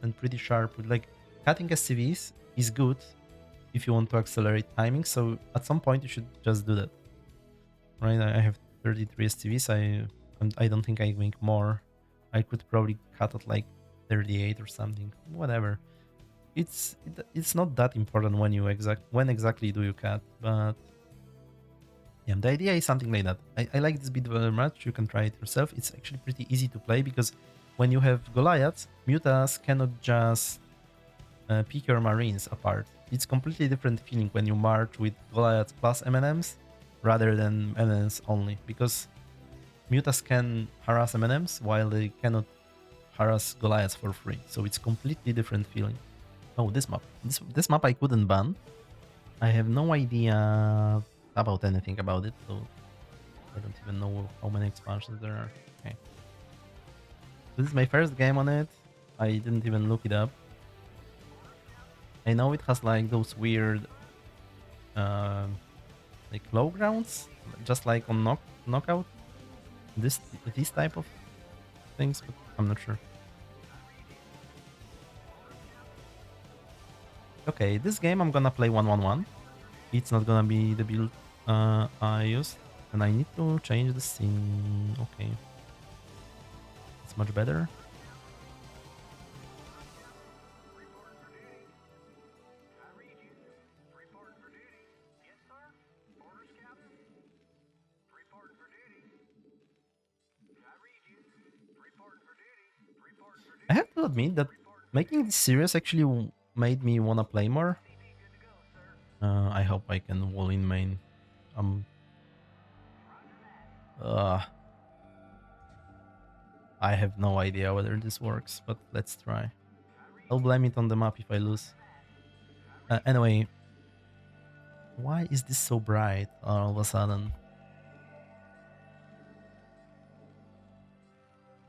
and pretty sharp. Like, cutting SCVs is good if you want to accelerate timing, so at some point you should just do that, right? I have 33 SCVs. I don't think I make more. I could probably cut at like 38 or something, whatever. It's not that important when exactly do you cut, but yeah, the idea is something like that. I like this bit very much. You can try it yourself. It's actually pretty easy to play because when you have Goliaths, mutas cannot just pick your marines apart. It's completely different feeling when you march with Goliaths plus MNMs rather than MNMs only, because mutas can harass MNMs while they cannot harass Goliaths for free. So it's completely different feeling. Oh, this map. This map I couldn't ban. I have no idea about anything about it, so I don't even know how many expansions there are. Okay. This is my first game on it. I didn't even look it up. I know it has like those weird like low grounds, just like on knockout. These type of things, but I'm not sure. Okay, this game I'm gonna play 1-1-1. It's not gonna be the build I used, and I need to change the scene. Okay, it's much better. I have to admit that making this series actually made me wanna play more. I hope I can wall in main. I have no idea whether this works, but let's try. I'll blame it on the map if I lose. Anyway, why is this so bright all of a sudden?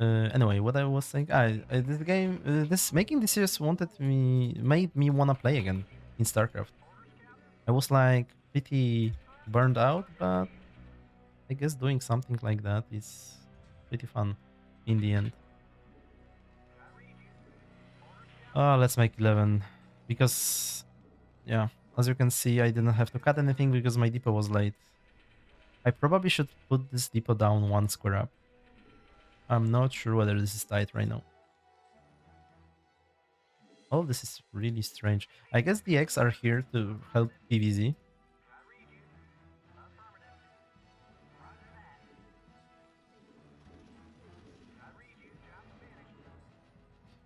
Anyway, what I was saying, this game, making this series made me wanna play again in StarCraft. I was like pretty burned out, but I guess doing something like that is pretty fun in the end. Let's make 11 because, yeah, as you can see, I didn't have to cut anything because my depot was late. I probably should put this depot down 1 square up. I'm not sure whether this is tight right now. Oh, this is really strange. I guess the X are here to help PVZ.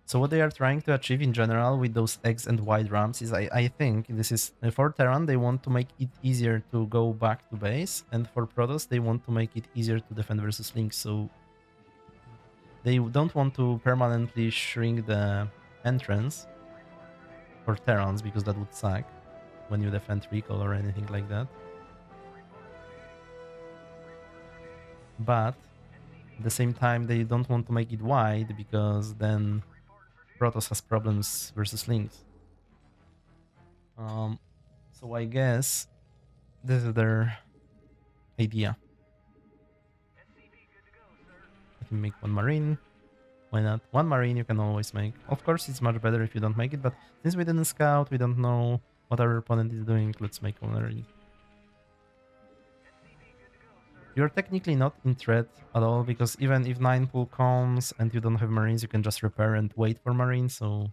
So what they are trying to achieve in general with those X and Y ramps is, I think, this is for Terran, they want to make it easier to go back to base, and for Protoss, they want to make it easier to defend versus Link, so they don't want to permanently shrink the entrance for Terrans, because that would suck when you defend recall or anything like that. But at the same time, they don't want to make it wide, because then Protoss has problems versus Links. So I guess this is their idea. Let me make 1 Marine. Why not? 1 Marine you can always make. Of course, it's much better if you don't make it, but since we didn't scout, we don't know what our opponent is doing, let's make 1 Marine. You're technically not in threat at all, because even if 9 pool comes and you don't have Marines, you can just repair and wait for Marines, so...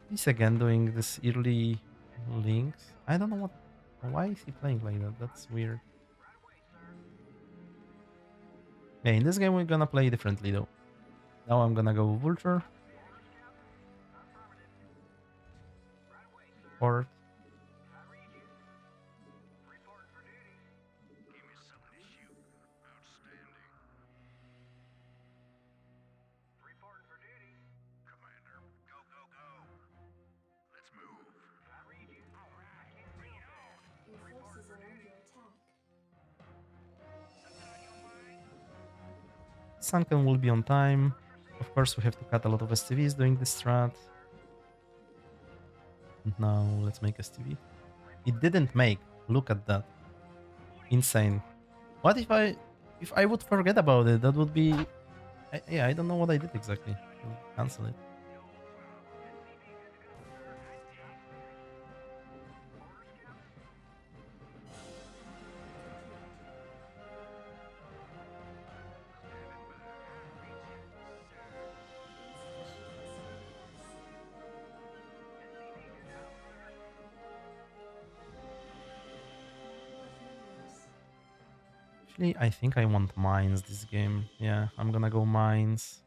He's again doing this early links. I don't know what... Why is he playing like that? That's weird. Yeah, in this game we're gonna play differently though. Now I'm gonna go Vulture. Port. Sunken will be on time. Of course, we have to cut a lot of STVs doing this strat. And now let's make STV. It didn't make. Look at that. Insane. What if I would forget about it? That would be... yeah, I don't know what I did exactly. I'll cancel it. Actually, I think I want mines this game. Yeah, I'm gonna go mines.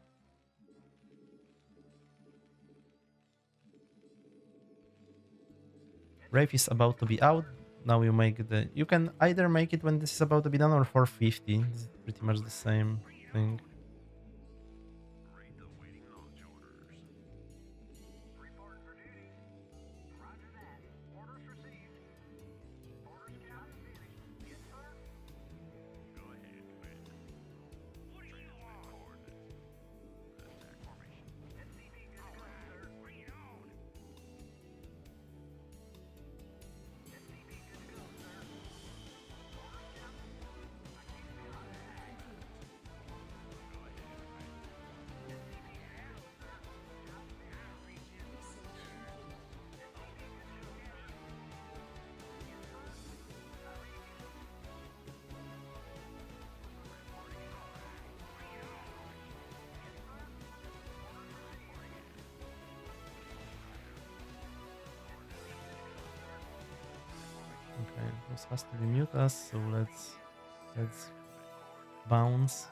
Wraith is about to be out. Now you make the... You can either make it when this is about to be done or 450. This is pretty much the same thing. Okay, this has to be mutas, so let's bounce.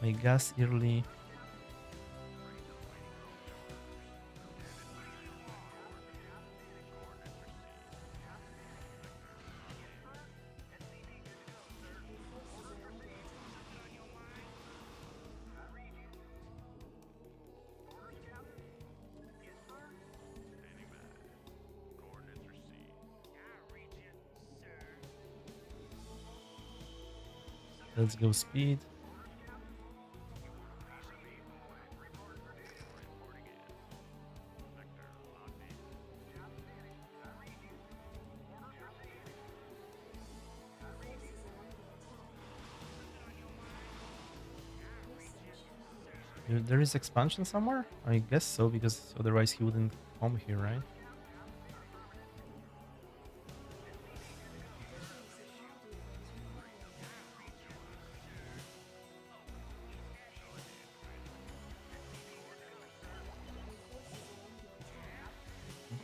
My gas early. Let's go speed. There is expansion somewhere? I guess so, because otherwise he wouldn't come here, right?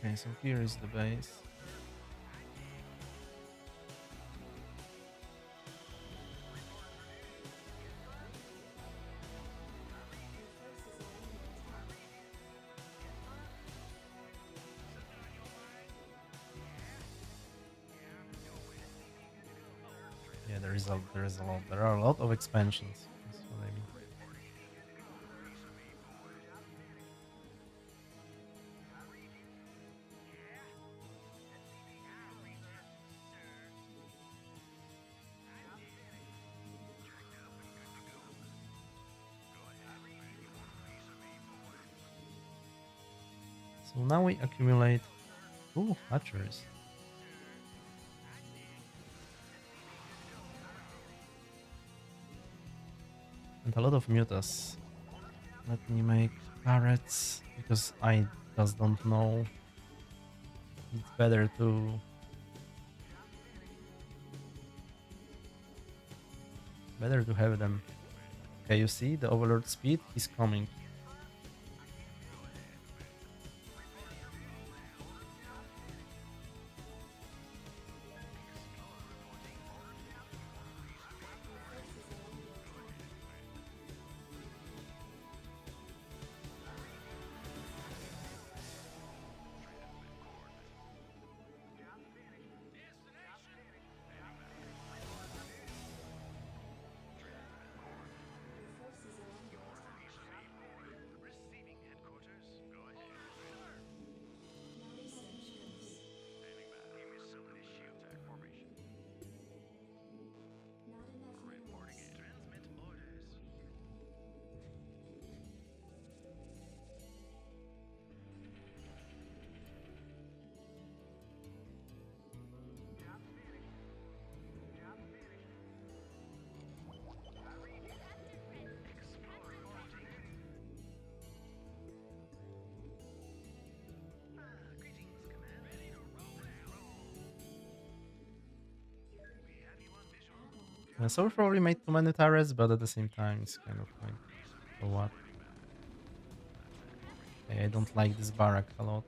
Okay, so here is the base. Yeah, there are a lot of expansions. That's what I mean. So now we accumulate. Ooh, hatcheries. And a lot of mutas. Let me make parrots because I just don't know. It's better to have them. Okay, you see the overlord speed is coming. So we probably made too many turrets, but at the same time, it's kind of like, for what? Okay, I don't like this barrack a lot.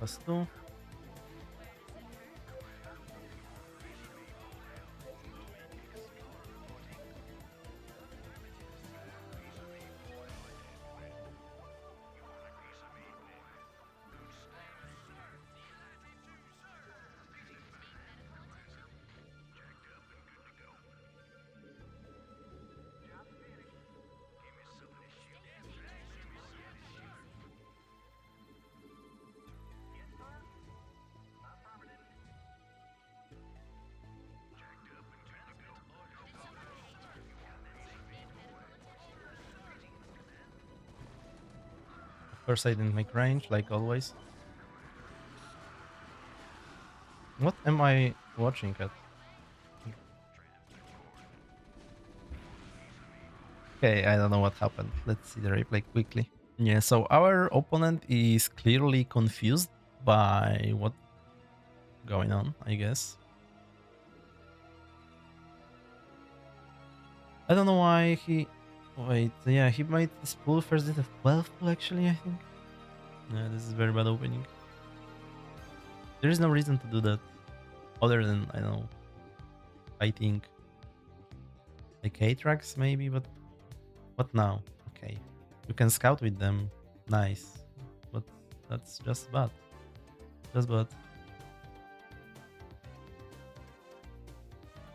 +2. Of course, I didn't make range, like always. What am I watching at? Okay, I don't know what happened. Let's see the replay quickly. Yeah, so our opponent is clearly confused by what's going on, I guess. I don't know why he... Wait, yeah, he made this pull first, did a 12 pull actually, I think. Yeah, this is very bad opening. There is no reason to do that. Other than, I don't know, fighting like Atrax maybe, but What now? Okay. You can scout with them. Nice. But that's just bad. Just bad.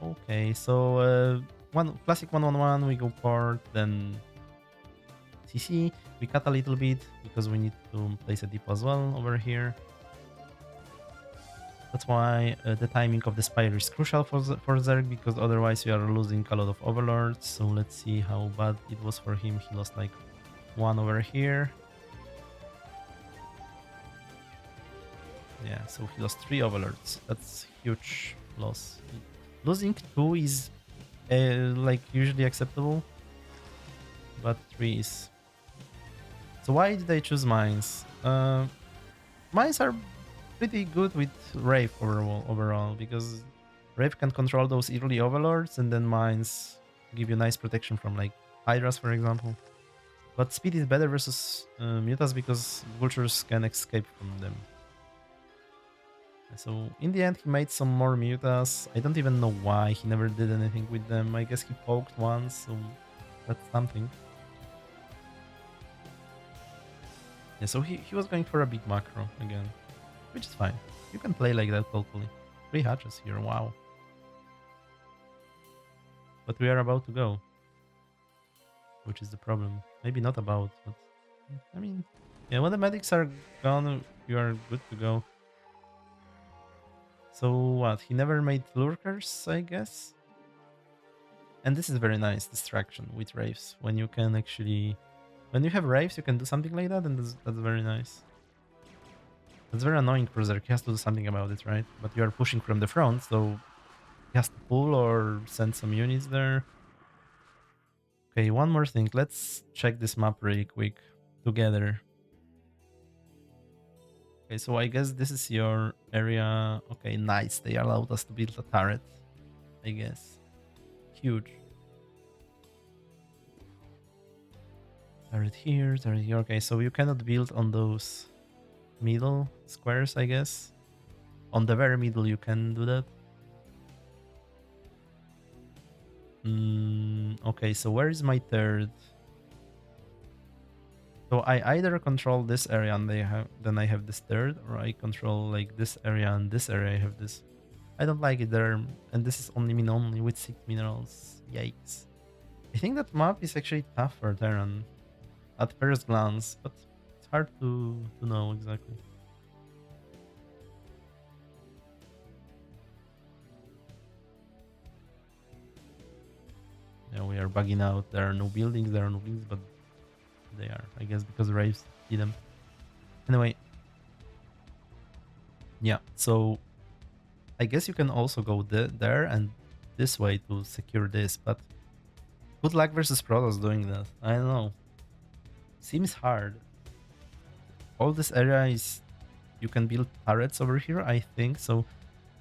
Okay, so one classic 1-1-1, we go port, then CC. We cut a little bit because we need to place a depot as well over here. That's why the timing of the Spire is crucial for Zerg, because otherwise we are losing a lot of overlords. So let's see how bad it was for him. He lost like one over here. Yeah, so he lost 3 overlords. That's huge loss. Losing 2 is like usually acceptable, but 3 is... So why did I choose mines? Mines are pretty good with Wraith overall, because Wraith can control those early overlords, and then mines give you nice protection from like Hydras, for example. But speed is better versus mutas because vultures can escape from them. So in the end, he made some more mutas. I don't even know why he never did anything with them. I guess he poked once, so that's something. Yeah, so he was going for a big macro again, which is fine. You can play like that totally. 3 hatches here, wow. But we are about to go, which is the problem. Maybe not about, but I mean, yeah, when the medics are gone, you are good to go. So what? He never made lurkers, I guess? And this is very nice distraction with Wraiths. When you can actually... When you have Wraiths, you can do something like that, and that's very nice. That's very annoying for Zerg. He has to do something about it, right? But you are pushing from the front, so he has to pull or send some units there. Okay, one more thing. Let's check this map really quick together. Okay, so I guess this is your area. Okay, nice. They allowed us to build a turret, I guess. Huge. Turret here, turret here. Okay, so you cannot build on those middle squares, I guess. On the very middle, you can do that. Okay, so where is my third? So I either control this area and then I have this third, or I control like this area and this area I have this. I don't like it there, and this is only with 6 minerals. Yikes. I think that map is actually tough for Terran at first glance, but it's hard to know exactly. Yeah, we are bugging out. There are no buildings, but they are, I guess, because Wraiths see them. Anyway. Yeah, so I guess you can also go there and this way to secure this, but good luck versus Protoss doing that. I don't know. Seems hard. All this area is... You can build turrets over here, I think, so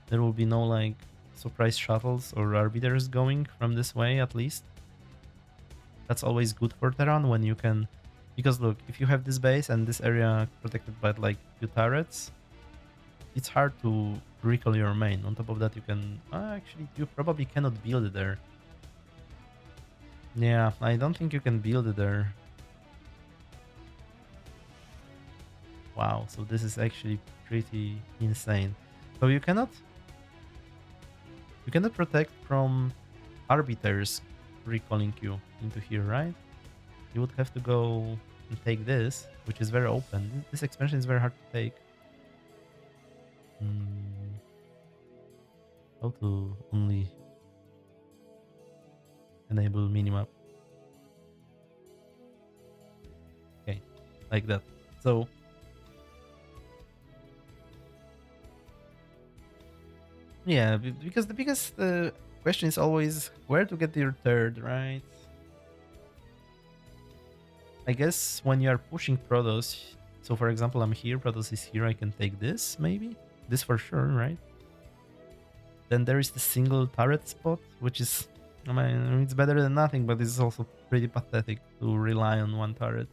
there will be no like surprise shuttles or arbiters going from this way at least. That's always good for Terran when you can... Because look, if you have this base and this area protected by like 2 turrets, it's hard to recall your main. On top of that, you can... actually, you probably cannot build it there. Yeah, I don't think you can build it there. Wow, so this is actually pretty insane. So you cannot protect from arbiters recalling you into here, right? You would have to go and take this, which is very open. This expansion is very hard to take. How to only enable minimap? Okay, like that. So yeah, because the biggest question is always where to get your third, right? I guess when you are pushing Protoss, so for example, I'm here, Protoss is here, I can take this, maybe? This for sure, right? Then there is the single turret spot, which is, I mean, it's better than nothing, but it's also pretty pathetic to rely on one turret.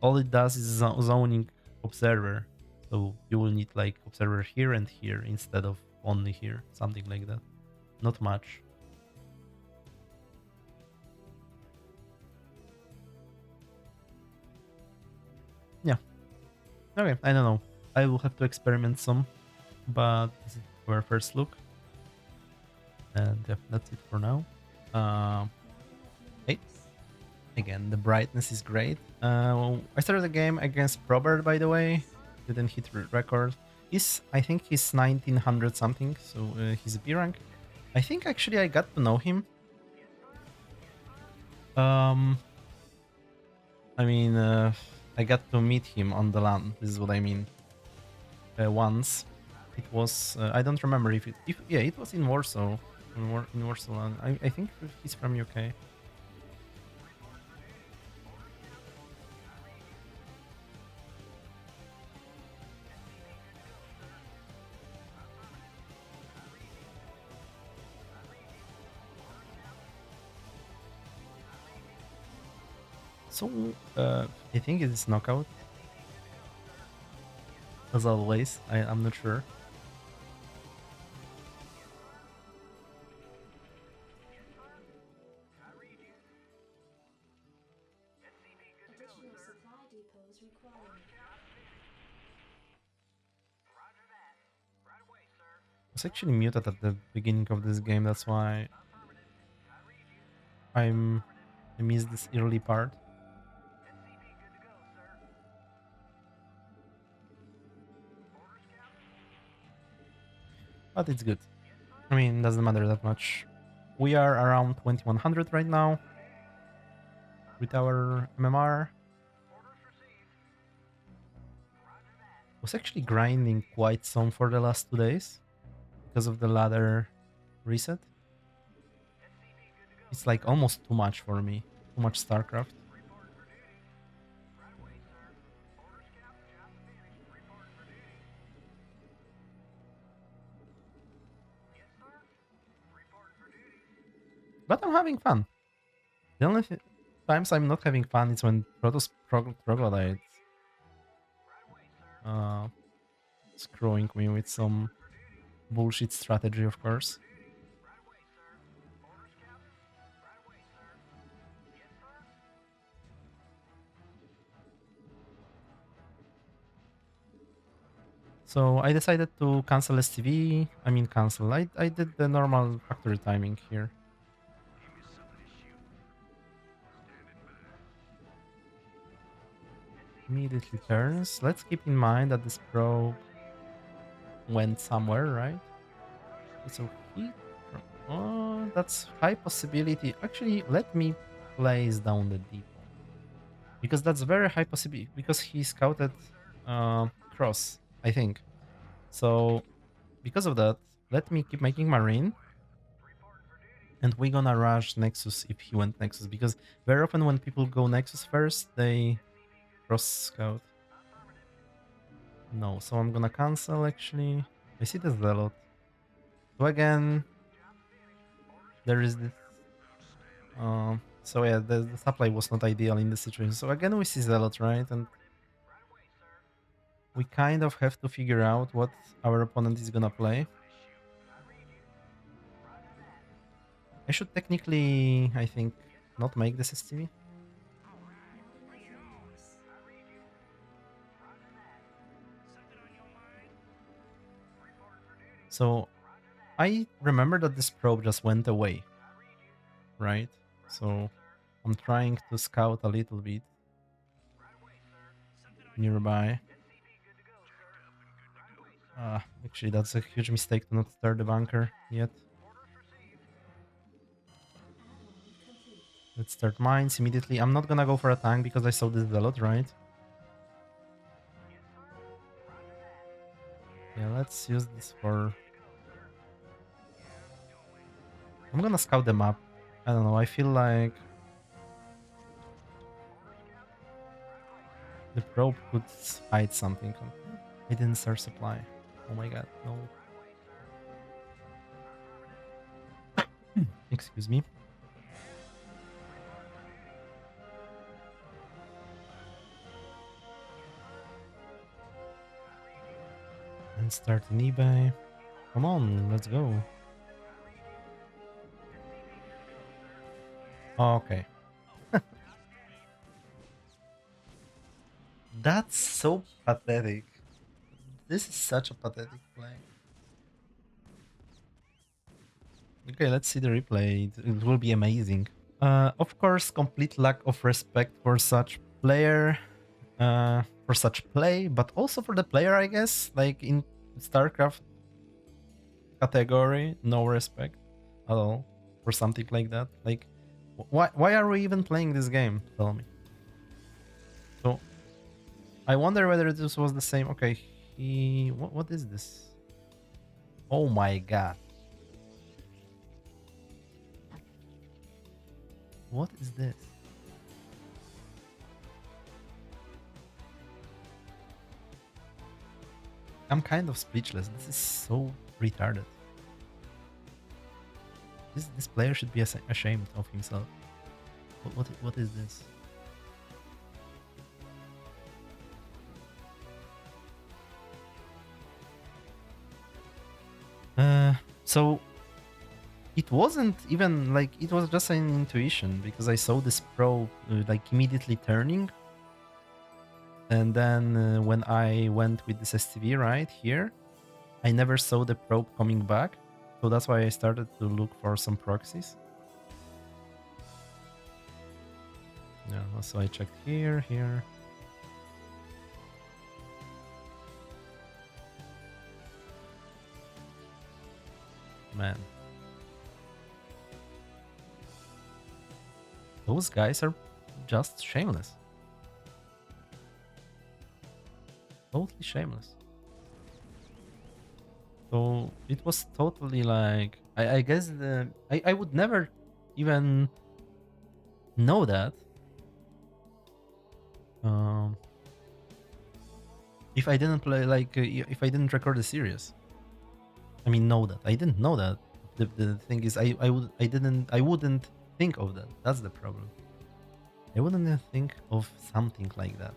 All it does is zoning observer, so you will need like observer here and here instead of only here, something like that. Not much. Okay, I don't know. I will have to experiment some, but this is our first look. And yeah, that's it for now. Hey, again, the brightness is great. I started the game against Probert, by the way. Didn't hit record. I think he's 1900 something, so he's a B rank. I think actually I got to know him. Um, I mean, I got to meet him on the LAN. This is what I mean. Once, it was I don't remember if yeah, it was in Warsaw, in Warsaw LAN. I think he's from UK. So I think it's knockout as always. I'm not sure. Additional supply depots required. I was actually muted at the beginning of this game. That's why I missed this early part. But it's good. I mean, doesn't matter that much. We are around 2100 right now with our MMR. Was actually grinding quite some for the last 2 days because of the ladder reset. It's like almost too much for me. Too much StarCraft. But I'm having fun. The only times I'm not having fun is when Protoss troglodytes uh, screwing me with some bullshit strategy, of course. So I decided to cancel STV. I mean cancel. I did the normal factory timing here. Immediately turns. Let's keep in mind that this probe went somewhere, right? So he... Oh, that's high possibility. Actually, let me place down the depot. Because that's very high possibility. Because he scouted cross, I think. So, because of that, let me keep making marine. And we're gonna rush Nexus if he went Nexus. Because very often when people go Nexus first, they cross scout. No, so I'm gonna cancel actually. I see the Zealot. So again, there is this. So yeah, the supply was not ideal in this situation. So again, we see Zealot, right? And we kind of have to figure out what our opponent is gonna play. I should technically, I think, not make this STV. So I remember that this probe just went away, right? So I'm trying to scout a little bit nearby. Actually, that's a huge mistake to not start the bunker yet. Let's start mines immediately. I'm not gonna go for a tank because I saw this Zealot, right? Yeah, let's use this for... I'm gonna scout the map. I don't know, I feel like the probe could hide something. It didn't start supply. Oh my god, no. Excuse me. And start an eBay. Come on, let's go. Okay. That's so pathetic. This is such a pathetic play. Okay, let's see the replay. It will be amazing. Of course, complete lack of respect for such player, for such play, but also for the player, I guess. Like in StarCraft category, no respect at all for something like that. Like, why are we even playing this game? Tell me. So I wonder whether this was the same. Okay, what is this? Oh my god, what is this? I'm kind of speechless. This is so retarded. This player should be ashamed of himself. What is this? So it wasn't even like it was just an intuition because I saw this probe like immediately turning, and then when I went with this STV right here, I never saw the probe coming back, so that's why I started to look for some proxies. Yeah, so I checked here, here. Man, those guys are just shameless. Totally shameless. So it was totally like I guess I would never even know that um if I didn't play like if I didn't record the series. I mean, know that I didn't know that. The thing is, I wouldn't think of that. That's the problem. I wouldn't even think of something like that.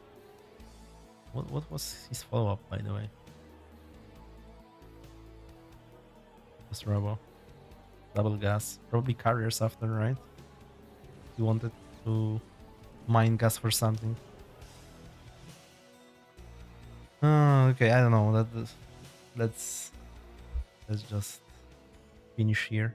What was his follow up, by the way? Just robo, double gas, probably carriers after, right? He wanted to mine gas for something. Okay, I don't know. Let's just finish here.